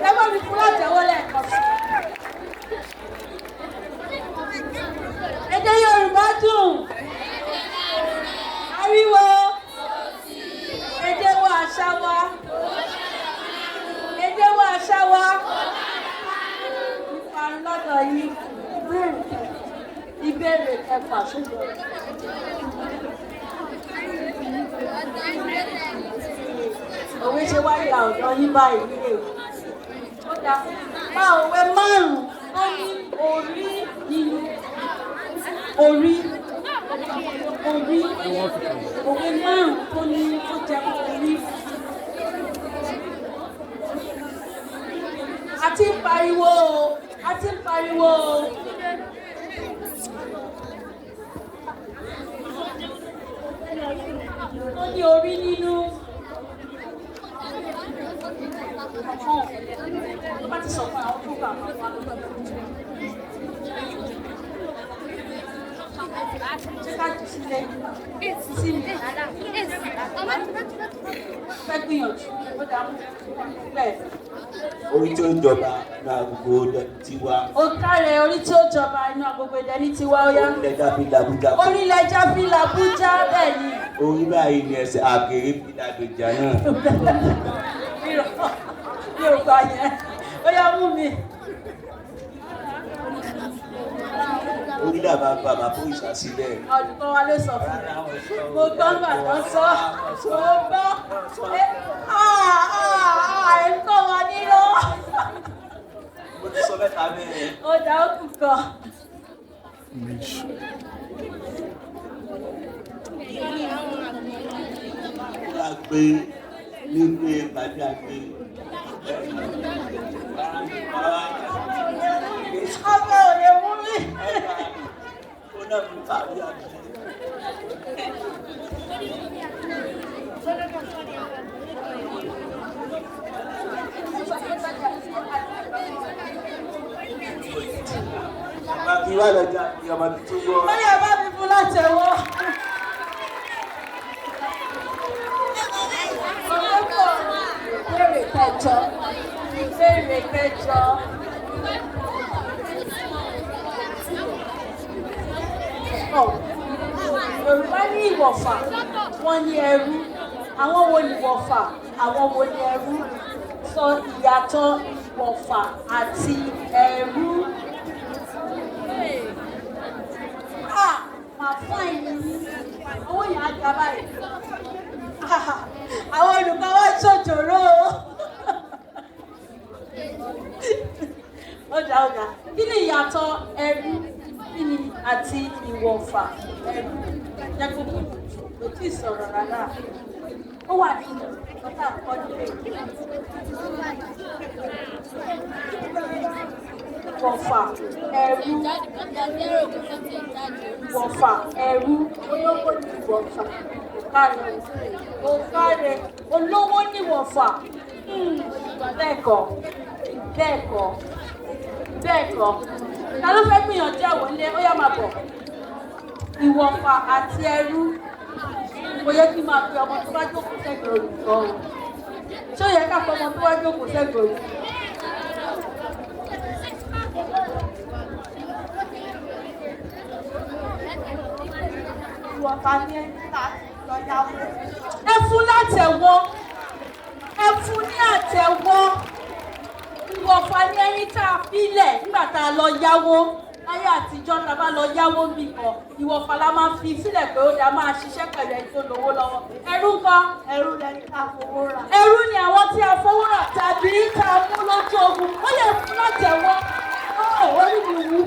ẹgbẹ́ mi fún látẹ̀wọ́ lẹ́ẹ̀kan sí. Èdè Yorùbá dùn ariwo èdè wa àṣà wa èdè wa àṣà wa ìparun lọ́dọ̀ yìí ìbéèrè kẹfà ṣùgbọ́n. Òwe ṣe wáyé àwùjọ yín báyìí nílé ìwé. Ó dá bá òwe márùn-ún ó ní orí nínú orí òwe márùn-ún tó ní ó jẹ orí. A ti ń pariwo o, a ti ń pariwo o. Ó ní orí nínú. Bá ti sọ fún àwọn tó bá àwọn ọmọ ṣé ká jù sílẹ̀ sí mi fẹ́ gbìyànjú ó dá mú bẹ́ẹ̀. Orí tí ó jọba ní agogo tiwa. Ó kárẹ̀ orí tí ó jọba inú agogo ìdẹ́ni tiwa ó yá. Orílẹ̀ jábí làbújá. Orílẹ̀ jábí làbújá bẹ́ẹ̀ ni. Orí báyìí ni ẹsẹ̀ àgèrè fi dàgbèjà náà. Mi ò gbà yẹn ó yá mú mi. Orí dàbà bàbá fún ìṣàsílẹ̀. Olùkọ́ wa ló sọ fún mi. Mo gbọ́ gbàgbọ́ sọ. Mo gbọ́. Ẹ̀ ń kọ́ wa nílò. Mo ti sọ mẹ́ta mẹ́rin. Ó dá òkú kan. Ó gbé nígbè gbàdúrà. Ọbẹ̀ ò lè mú mi. Ó náà mú tàbí àbí. Bàbí wà lọ́jà ní ọmọ tuntun wọ́. Ó yẹ bá mi fún látẹ̀wọ́. Ìbéèrè kẹjọ. Ìbéèrè kẹjọ. Yorùbá ní ìwọ̀fà, wọ́n ní ẹrú. Àwọn wo ni ìwọ̀fà? Àwọn wo ni ẹrú? Sọ ìyàtọ̀ ìwọ̀fà àti ẹrú. Màá fún àìní owó yẹn á ga báyìí. Àwọn olùkọ́ wa ṣòjòrò o. Ó dá. Kí ni ìyàtọ̀ ẹrú àti ìwọ̀fà ẹrú? Jẹ́ kó kò tí ì sọ̀rọ̀ rárá. ó wà nínú ọ̀tá àkọ́kọ́ nílé. Ìwọ̀fà ẹ̀rú. Ìwọ̀fà ẹ̀rú. Olówó ní ìwọ̀fà. Òkàrẹ̀ olówó ní ìwọ̀fà. Bẹ́ẹ̀kọ́. Bẹ́ẹ̀kọ́. Bẹ́ẹ̀kọ́. Ta ló fẹ́ gbìyànjú ẹ̀wọ̀n ilé? Ó yá máa bọ̀. Ìwọ̀fà àti ẹ̀rú. Kò yẹ kí n máa fi ọmọ tó bá jókòó sẹ́gbẹ̀ẹ́ olùkọ́ o. Ṣé ó yẹ ká fọmọ tó bá jókòó sẹ́gbẹ̀ẹ́ olùkọ́? Ìwọ̀fà ní ẹni láti lọ yáwó. Ẹ fún látẹ̀wọ́. Ẹ fún ní àtẹ̀wọ́. Ìwọ̀fà ní ẹni tá a fílẹ̀ nígbà tá a lọ yáwó. Láyé àtijọ́ tá a bá lọ yáwó mi kan, ìwọ̀fà la máa fi sílẹ̀ pé ó dá máa ṣiṣẹ́ pẹ̀lú ẹni tó lówó lọ́wọ́. Ẹrú ńkọ́? Ẹrú lẹni tá a fowó rà. Ẹrú ni àwọn tí a fowó rà tàbí tá a mú lójú ogun. Ó yẹ fún látẹ̀wọ́. Orí mi wú.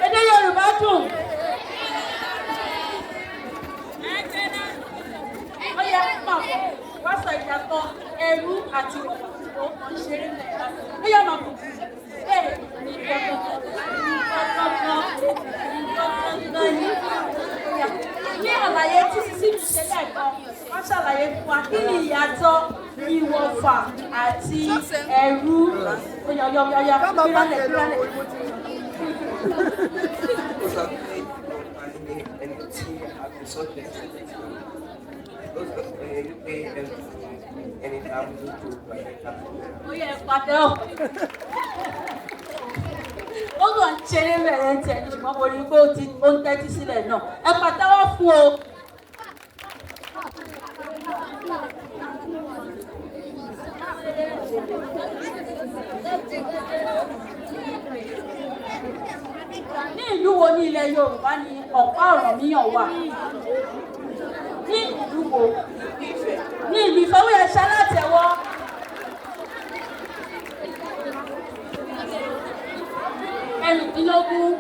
Èdè Yorùbá dùn. Ó yẹ kí máa bọ̀ wá sọ ìyàtọ̀ ẹrú àti ìwọ̀fà kan ṣeré lẹ́yìn. Ó yẹ máa bọ̀. Ní àlàyé tí sísí mi ṣe lẹ́ẹ̀kan, wọ́n ṣàlàyé fún wa kí ni ìyàtọ̀ ìwọ̀fà àti ẹrú. Ó yá gbírálẹ̀. Ó sọ pé ìwọ̀fà ni ẹni tí a fi sọ́jà ó sọ pé ẹni tá a mú lójú àyẹ̀ká. Ó yẹ pàtẹ́ ọ̀. Ó kàn ń ṣeré bẹ̀rẹ̀ ń tẹ̀ ní ṣùgbọ́n mo rí i pé ó ń tẹ́tí sílẹ̀ náà. Ẹ pàtẹ́wọ́ fún o. Ní ìlú wo ní ilẹ̀ Yorùbá ni ọ̀pá Ọ̀rànmíyàn wà? Ní ìlú wo? Ní ìlú Ifẹ̀. Ó yẹ ṣalátẹ̀wọ́. Ẹ̀rìndínlógún.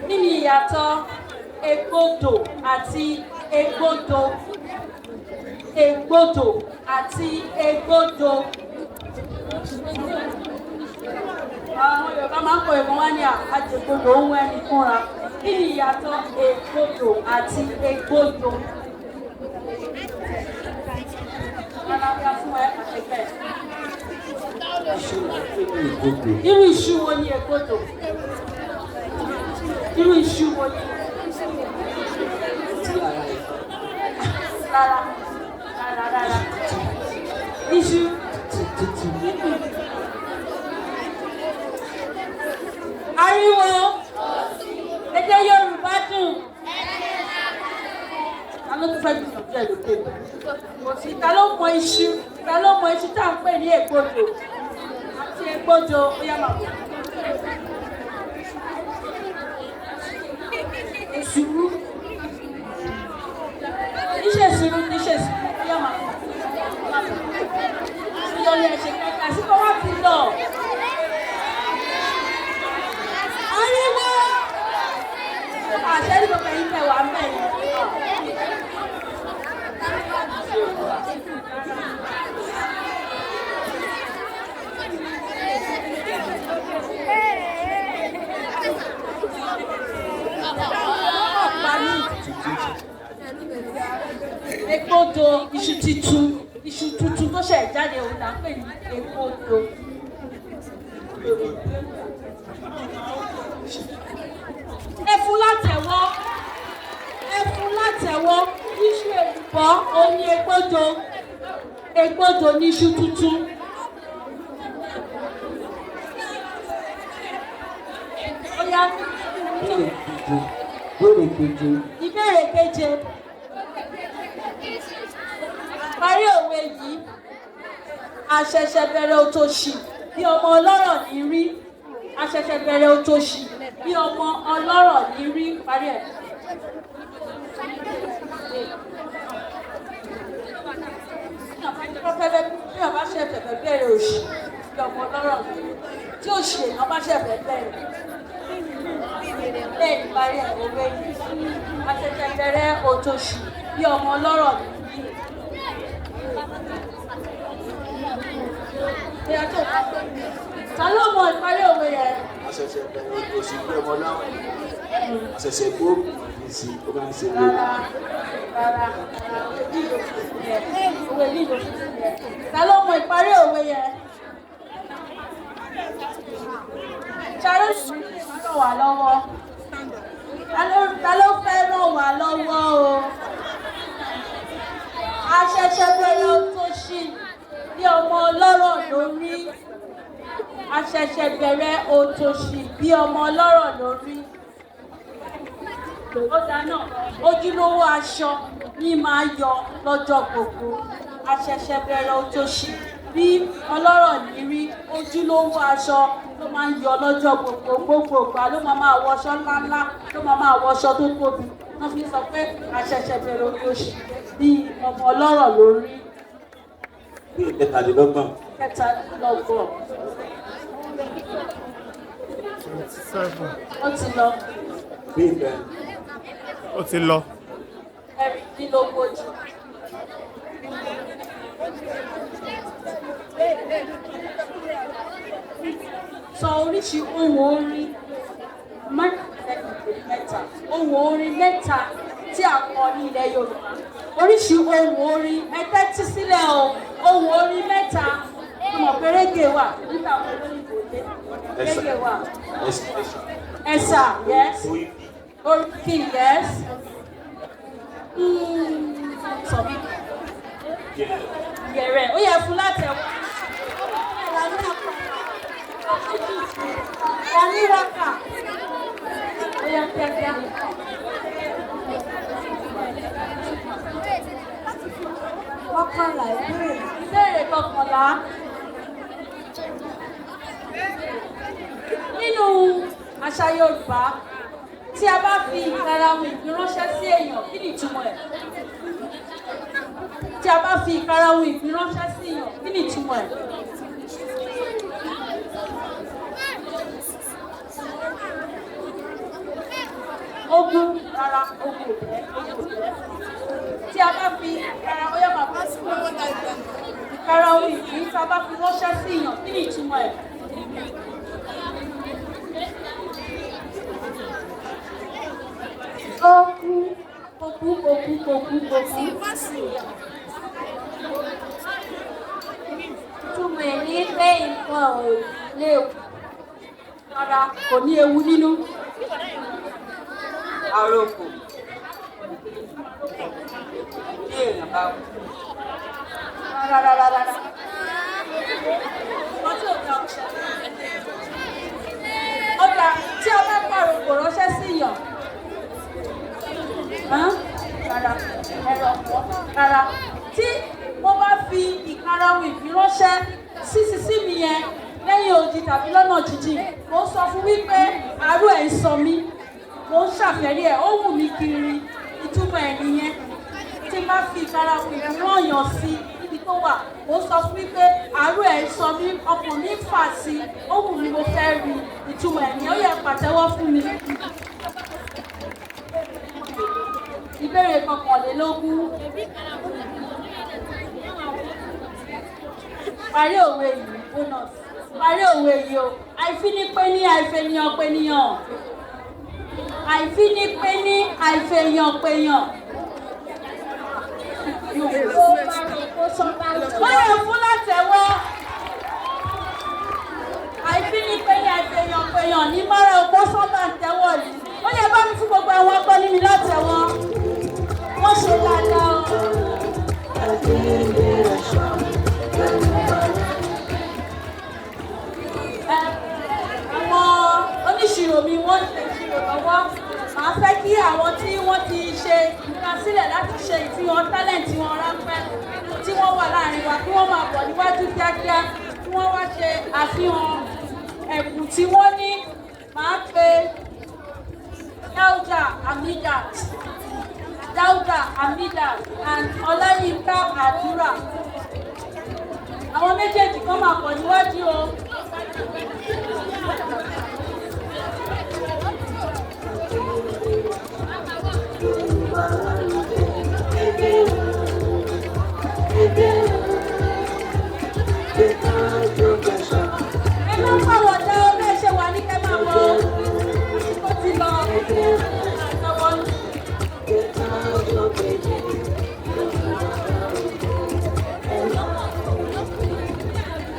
Kí ni ìyàtọ̀ egbodò àti egbodò? Egbodò àti egbodò. Àwọn Yorùbá máa ń kọ ìwọ̀n wá ní àjẹgbodò ohun ẹni fúnra. Kí ni ìyàtọ̀ egbodò àti egbodò? Irú iṣu wo ni egbodò? Irú iṣu wo ni? Rárá. Iṣu. Ariwo. Èdè Yorùbá dùn. Ta ló tún fẹ́ gbìyànjú ẹ̀ lókè? Kò sí. Ta ló mọ iṣu? Ta ló mọ iṣu tá à ń pè ní egbodò? Àti egbodò ó yá máa bọ̀. Èsùrú. Níṣèṣirú ó yá máa bọ̀. Ìyọ̀lẹ̀ ẹ̀ṣẹ̀ kẹta àsìkò wá ti lọ. Ariwo. Àṣẹ ní gbogbo ẹ̀yin tẹ̀ wá mẹ́rin. Egbodò iṣu tuntun tó ṣẹ̀ jáde òun là ń pè ní egbodò. Ẹ fún látẹ̀wọ́ iṣu èlùbọ́ òun ni egbodò ní iṣu tuntun. Ó yá. Ìbéèrè keje. Parí òwe yìí. Àṣẹ̀ṣẹ̀ bẹ̀rẹ̀ òtòṣì bí ọmọ ọlọ́rọ̀ ní rí. Àṣẹ̀ṣẹ̀ bẹ̀rẹ̀ òtòṣì bí ọmọ ọlọ́rọ̀ ní rí. Parí ẹ̀. téèyàn bá ṣe fẹ̀fẹ̀ bẹ̀rẹ̀ òṣì bí ọmọ ọlọ́rọ̀ tí òṣì èèyàn bá ṣe fẹ̀ bẹ̀rẹ̀ bẹ́ẹ̀ ni parí ẹ̀ owó yìí àṣẹ̀ṣẹ̀ bẹ̀rẹ̀ òtòṣì bí ọmọ ọlọ́rọ̀ ta ló mọ ìparí òwe yẹn? Àṣẹ̀ṣẹ̀ bẹ̀rẹ̀ òtòṣì bí ọmọ ọlọ́rọ̀ àṣẹ̀ṣẹ̀ gbóògùn ní sí ó máa ń ṣe lé. Rárá, òwe lílo ta ló mọ ìparí òwe yẹn? Ṣáré sùn ràn wá lọ́wọ́. Ta ló fẹ́ ràn wá lọ́wọ́ o? Àṣẹ̀ṣẹ̀ bẹ̀rẹ̀ òtòṣì bí ọmọ ọlọ́rọ̀ lórí. Àṣẹ̀ṣẹ̀ bẹ̀rẹ̀ òtòṣì bí ọmọ ọlọ́rọ̀ lórí. Ó dáná ojúlówó aṣọ ní máa yọ lọ́jọ́ gbogbo. Àṣẹ̀ṣẹ̀ bẹ̀rẹ̀ òtòṣì bí ọlọ́rọ̀ ní rí ojúlówó aṣọ ló máa ń yọ lọ́jọ́ gbogbo ìgbà ló máa wọṣọ ńláńlá ló máa wọṣọ tó tóbi. Wọ́n fi sọ pé àṣẹ̀ṣẹ̀ bẹ̀rẹ̀ òtòṣì bí ọmọ ọlọ́rọ̀ lórí. Bí ìkẹtàdínlọ́gbọ̀n. Kẹtàdínlọ́gbọ̀n. Ó ti lọ. Bí ìkẹ. Ó ti lọ. Ẹ̀rìndínlógójì. Sọ oríṣi ohun orin mẹ́ta. Ohun orin mẹ́ta tí a kọ ní ilẹ̀ Yorùbá. Oríṣi ohun orin ẹ tẹ́tí sílẹ̀ o. Ohun orin mẹ́ta. Mo mọ̀ pé régè wà nígbà wo lóyìnbó dé. Régè wà. Ẹ̀sà, yes. Oríkì, yes. Gẹ̀rẹ̀, ó yẹ fún látẹ̀wọ́. Yaniraka. Ó yẹ kíákíá. Kọ́kànlá ìbéèrè. Ìbéèrè kọkànlá. Nínú àṣà Yorùbá, tí a bá fi ìkarahun ìpín ránṣẹ́ sí èèyàn, kí ni ìtumọ̀ ẹ̀? Tí a bá fi ìkarahun ìpín ránṣẹ́ sí èèyàn, kí ni ìtumọ̀ ẹ̀? Ogún, rárá, ogún òbẹ́. Tí a bá fi ìkarahun yóò máa bá sí ìkarahun ìpín tí a bá fi ránṣẹ́ sí èèyàn, kí ni ìtumọ̀ ẹ̀? Okú. Túmọ̀ ẹ̀ ní pé nǹkan ò léwu. Rárá, kò ní ewu nínú. Àròkò. Bí èèyàn bá wù. Rárá. Ọjà tí a bá pààrọ̀ kò ránṣẹ́ sí yàn. Rárá, ẹ̀rọ ọ̀pọ̀. Rárá, tí mo bá fi ìkarahun ìpín ránṣẹ́ sí mi yẹn lẹ́yìn odi tàbí lọ́nà jíjìn, mo sọ fún wípé àárò ẹ̀ ń sọ mí, mo ń ṣàfẹ́rí ẹ̀, ó wù mí kiri, ìtumọ̀ ẹ̀ nìyẹn. Tí n bá fi ìkarahun ìpín rán yàn sí níbi tó wà, mo sọ fún wípé àárò ẹ̀ ń sọ mí, ọkàn mi ń fà sí, ó wù mí mo fẹ́ rí, ìtumọ̀ ẹ̀ nìyẹn. Ó yẹ pàtẹ́wọ́ fún mi. Ìbéèrè kọkànlélógún. Parí òwe yìí, bonus. Parí òwe yìí o. Àìfínípéní àìfènìyàn péníyàn. Àìfínípéní àìfènìyàn péyàn. Ó yẹ fún látẹ̀wọ́. Àìfínípéní àìfènìyàn péyàn ní mọ́ra òpó sọ́bà ń tẹ́wọ̀ yìí. Ó yẹ bá mi fún gbogbo àwọn akọni mi látẹ̀wọ́. Wọ́n ṣe dáadáa o. Àwọn oníṣirò mi wọ́n ṣe ìṣirò lọ́wọ́. Màá fẹ́ kí àwọn tí wọ́n ti ṣe ìmúrasílẹ̀ láti ṣe ìfihàn tálẹ̀ǹtì wọn ráńpẹ́ tí wọ́n wà láàrin wa kí wọ́n máa bọ̀ níwájú kíákíá kí wọ́n wá ṣe àfihàn ẹ̀bùn tí wọ́n ní. Màá pe Dauda Amidat and Ọláyínká Àdúrà. Àwọn àwọn méjèèjì kan máa pọ̀ níwájú o. Ẹ má fọwọ́ dá ọ bẹ́ẹ̀ ṣe wà ní kẹ́ máa bọ̀ ó ti lọ.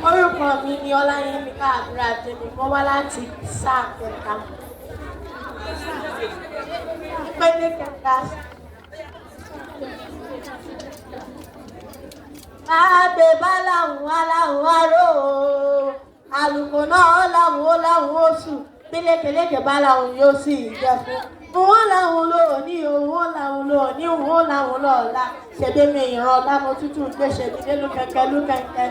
Orúkọ mi ni Ọláyẹmí Káàdúrà Tèmi, mo wá láti sáà kẹta. Pélé kẹta. Àgbè bá làwọn aláwọ̀ aró o, àlùkò náà láwọn oṣù, pélékèlékè bá làwọn yóò sì jẹ fún. Wọ́n làwọn lóòní o, wọ́n làwọn lóòní, wọ́n làwọn lọ́ọ̀la. Ṣèbí mi ìran ọ̀la mo tútù gbé ṣèbí dé lúkẹ́kẹ́.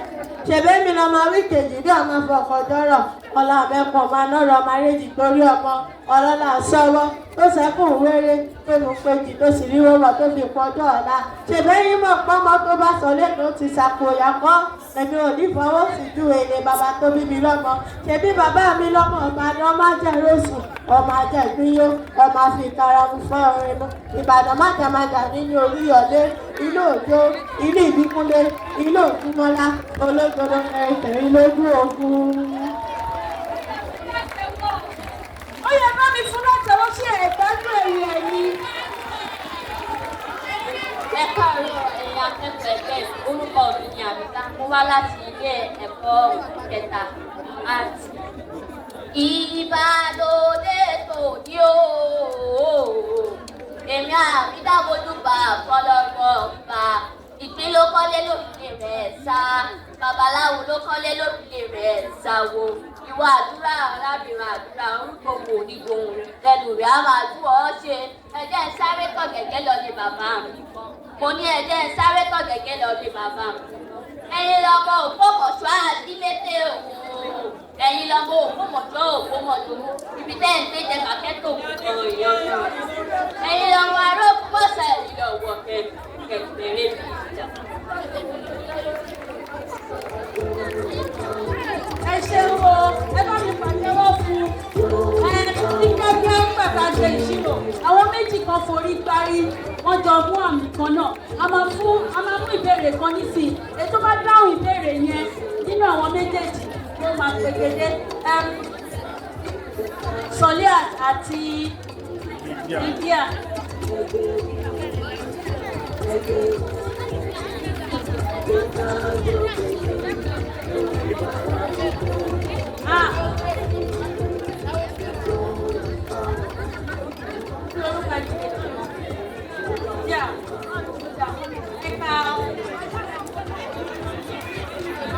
Ṣèbí mi lọ máa wí kejì bí ọmọ fọkàn dọ́rọ̀. Ọlá mẹ́pọ̀ máa nọ́rọ̀ máa réjì torí ọmọ. Ọlọ́lá sọ́wọ́ tó sẹ́kùn wéré tó mú péjì tó sì rí rọ́wọ́ tó fi pọ́jọ́ ọ̀la. Ṣèbí yín mọ̀ pọ́nmọ́ tó bá sọ lẹ́nu ti ṣàkóyà kọ́. Èmi ò ní fọwọ́ sí ju èlé bàbá tó bí mi lọ́mọ. Ṣèbí bàbá mi lọ́mọ ọmọ ajẹ́ rọ́ọ̀sùn, ọmọ ajẹ́ ìpínyó, ọmọ àfi ìkaramu fún ọrin mu. Ìbàdàn májàmájà nínú Oríyọ̀lé, ìlú Òjó, ìlú Ìbíkúnlé, ìlú Ògúnmọ́lá, olódodo ẹ̀rìnlógún ogun. Ó yẹ bá mi fún látọwọ́ sí ẹ̀gbájú ẹ̀yìn ẹ̀yìn. Ẹ káàárọ̀ ẹ̀yin akẹ́kọ̀ọ́ ẹgbẹ́ orúkọ mi ni Àbíká. Mo wá láti ilé ẹ̀kọ́ kẹta àti Ìbàdàn tòní o. Èmi Àbíká mojú bá fọlọ́gbọ́ bá. Ìpín ló kọ́lé lórílẹ̀ rẹ̀ sá. Babaláwo ló kọ́lé lórílẹ̀ rẹ̀ sá wo. Ìwà àdúrà arábìnrin àdúrà orúkọ wo ní gbohùn lẹ́nu rẹ̀ á máa tú ọ́ ṣe. Ẹ̀jẹ̀ ń sáré tọ̀ gẹ́gẹ́ lọ ní bàbá mi. Mo ní ẹ̀jẹ̀ ń sáré tọ̀ gẹ́gẹ́ lọ ní bàbá mi. Ẹ̀yin lọmọ òpómọ̀ṣọ́ àdílété òun. Ẹ̀yin lọmọ òpómọ̀ṣọ́ òpómọ̀ṣọ́. Ibi tẹ́ ń gbé jẹ kàkẹ́tò kò yọ. Ẹ̀yin lọmọ arókùnmọ́sẹ̀ ìlọ̀wọ̀ kẹ̀kẹ́rẹ́ mi. Ẹ ṣeun o, ẹ bá mi pàtẹ́wọ́ fún ní kẹ́kẹ́ pẹ̀ka ṣe ìṣirò. Àwọn méjì kan forí gbárí, wọ́n jọ mú àmì kan náà. A máa mú ìbéèrè kan nísìnyí. Ètò bá dáhùn ìbéèrè yẹn nínú àwọn méjèèjì ló máa pegedé. Sọlíà àti Lydia.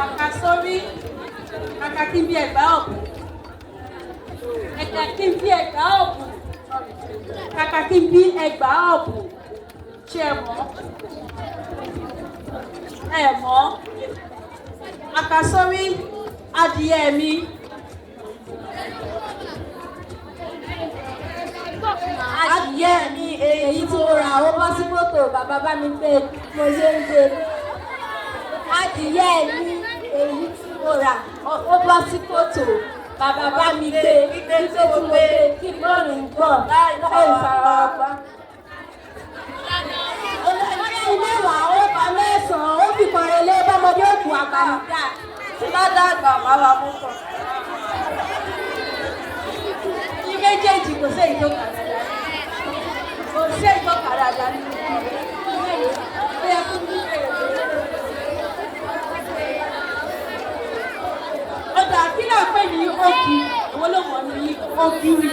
Àkàsórí àkàkíbi ẹ̀gbá ọ̀bù. Àkàkíbi ẹ̀gbá ọ̀bù. Àkàkíbi ẹ̀gbá ọ̀bù. Ṣé ẹ mọ̀? Ẹ mọ̀? Àkàsórí adìyẹ mi. Adìyẹ mi èyí tí mo rà ó bọ́ sí fótò bàbá bá mi gbé mo ṣe ń gbé. Adìyẹ mi èyí tí mo rà ó bọ́ sí fótò bàbá bá mi gbé gbígbé tí mo gbé kí bọ́ọ̀lù ń bọ̀ láì farapa. Olóyè mẹ́wàá ó pa mẹ́sàn-án ó fi kọrin lé bọ́mọdé òkú àpàlùdà tí bá dàgbà má wà mú kàn. Ní méjèèjì kò sí ìjọ kàdàdà. Kò sí ìjọ kàdàdà nínú ìbéèrè. Ó yẹ kó ní ìbéèrè. Ọ̀dà kí náà pè ní òkì, ìwọ ló mọ̀ ní ògiri.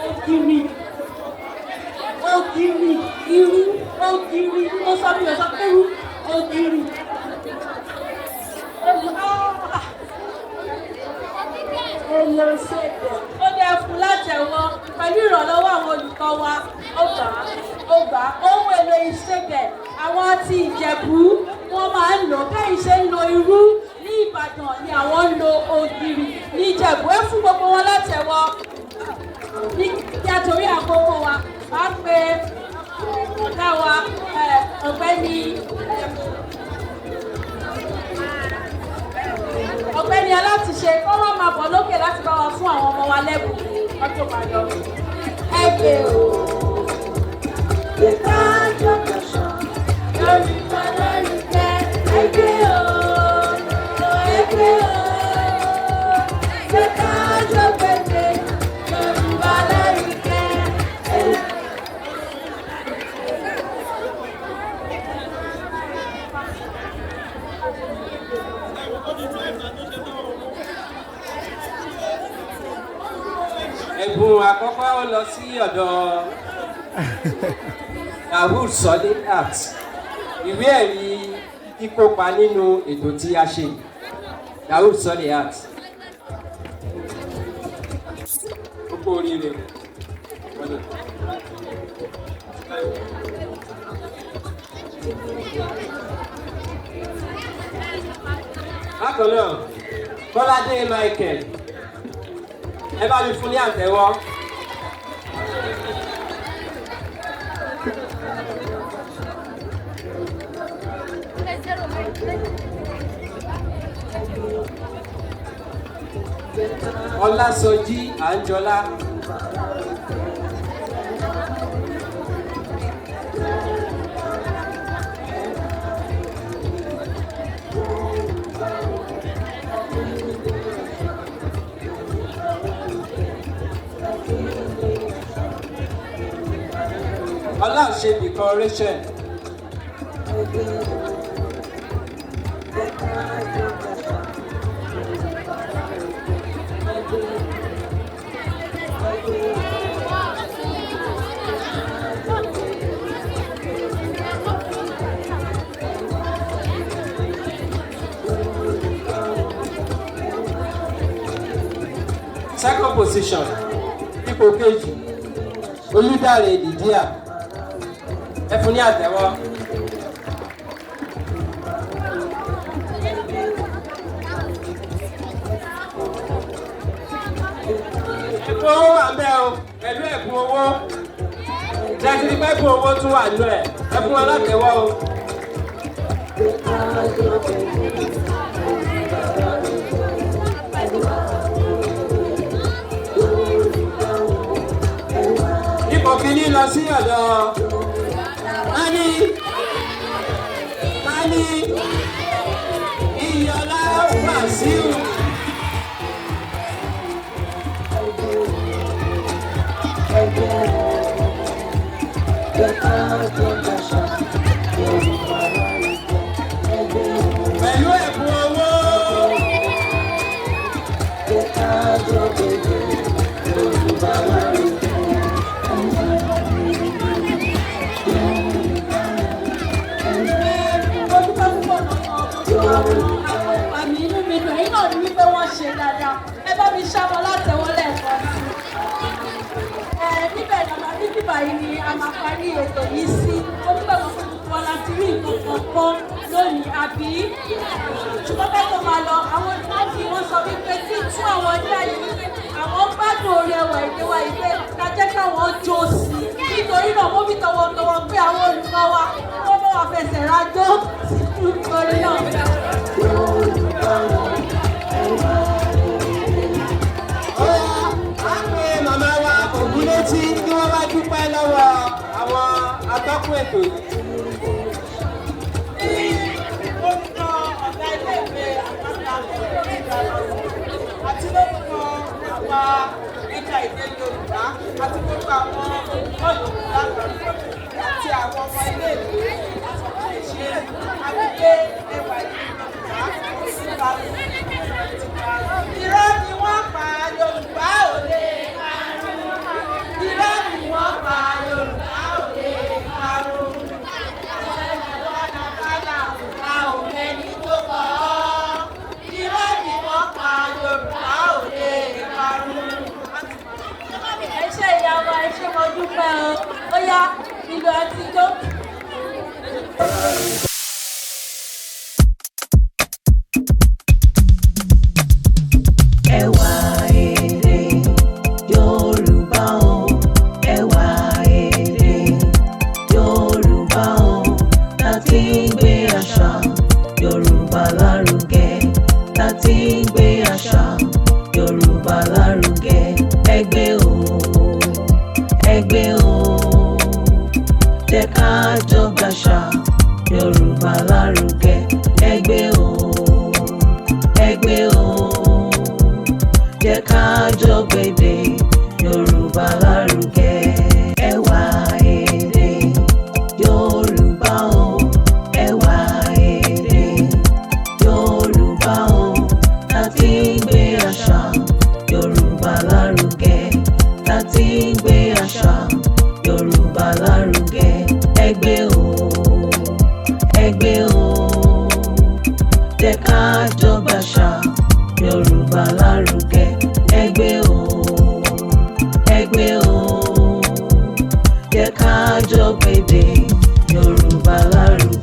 Ògiri. Ògiri. Irú. Ògiri. Mo sọ bí o sọ pé irú. Ògiri. Ó dẹ fún látẹ̀wọ́ pẹ̀lú ìrànlọ́wọ́ àwọn olùkọ́ wa ó gbà ohun èlò ìṣègẹ̀ àwọn ti Ìjẹ̀bú wọ́n máa ń lò bẹ́ẹ̀ ṣe ń lo irú ní Ìbàdàn ni àwọn ń lo ògiri ní Ìjẹ̀bú ẹ fún gbogbo wọn látẹ̀wọ́ ní kí a torí àkókò wa wá pé ọ̀gá wa ọ̀gbẹ́ni lẹ́bùn wọ́n tó máa lọ. Ẹgbẹ́ o. Yorùbá lárugẹ. Ẹgbẹ́ o. Ẹgbẹ́ o. Yorùbá lárugẹ. Yorùbá lárugẹ. Ẹ̀bùn àkọ́kọ́ ó lọ sí ọ̀dọ̀ Dawud Sọlé Art, ìwé ẹ̀rí kíkópa nínú ètò tí a ṣe. Dawud Sọlé Art. Gbogbo oríire. Bákan náà, Bọ́ládé Michael, ẹ bá mi fún ní àtẹ́wọ́. Ọlásọjí Àńjọlá. Ọláṣẹ decoration. Second position, ipò kejì, Olúdáre Dìdíà. Ẹ fún ní àtẹ́wọ́. Ẹ̀bùn owó wà ńbẹ̀ o, pẹ̀lú ẹ̀bùn owó. Jẹ́sí ní pẹ́ ẹ̀bùn owó tún wà nínú ẹ̀. Ẹ fún wọn látẹ́wọ́ o. Ipò kìíní lọ sí ọ̀dọ̀ Mani Iyọlá Wàsíù. Pẹ̀lú ẹ̀bùn owó. Àmì inú mi dùn, èyí náà ni wípé wọ́n ṣe dáadáa. Ẹ bá mi ṣáwọn látẹ̀wọ́ lẹ́ẹ̀kan sí. Níbẹ̀ nàbà ní bíbà yìí ni a máa parí ètò yìí sí. Onígbàgbọ́ fún gbogbo wa láti rí nǹkan kan lónìí àbí. Ṣùgbọ́n bẹ́ẹ̀ tó máa lọ, àwọn ìfọ́nfì wọn sọ wípé tí tún àwọn ọdún ayé wípé àwọn gbádùn orí ẹwà èdè wa ìpè ká jẹ́ káwọn jó sí i. Nítorí náà mo fi tọwọ́tọwọ́ pé àwọn olùkọ́ wa wọ́n bá wa fẹsẹ̀ rájó nítorí náà. Màmá wa Ògúnlétí kí wọ́n bá dúpẹ́ lọ́wọ́ àwọn atọ́kùn ètò yìí. Orúkọ ọ̀gá ilé-ìwé Apata àti lórúkọ àwa ẹ̀ka èdè Yorùbá àti gbogbo àwọn olùkọ́ Yorùbá àti àwọn ọmọ ilé-ìwé ṣe àgbègbè ẹwà Yorùbá òsínbà irọ́ ni wọ́n pa Yorùbá ò lè parun. Irọ́ ni wọ́n pa Yorùbá ò lè parun. Ẹ ṣé ìyá wa, ẹ ṣé mo dúpẹ́ o. Ó yá, ìlú àtijọ́. Ewa Ede Yoruba o, Ewa Ede Yoruba o, láti gbé àṣà Yorùbá lárugẹ, láti gbé àṣà Yorùbá lárugẹ. jẹ́ ká jọ gbàṣà Yorùbá lárugẹ. Ẹgbẹ́ o, ẹgbẹ́ o, jẹ́ ká jọ gbèdé Yorùbá lárugẹ.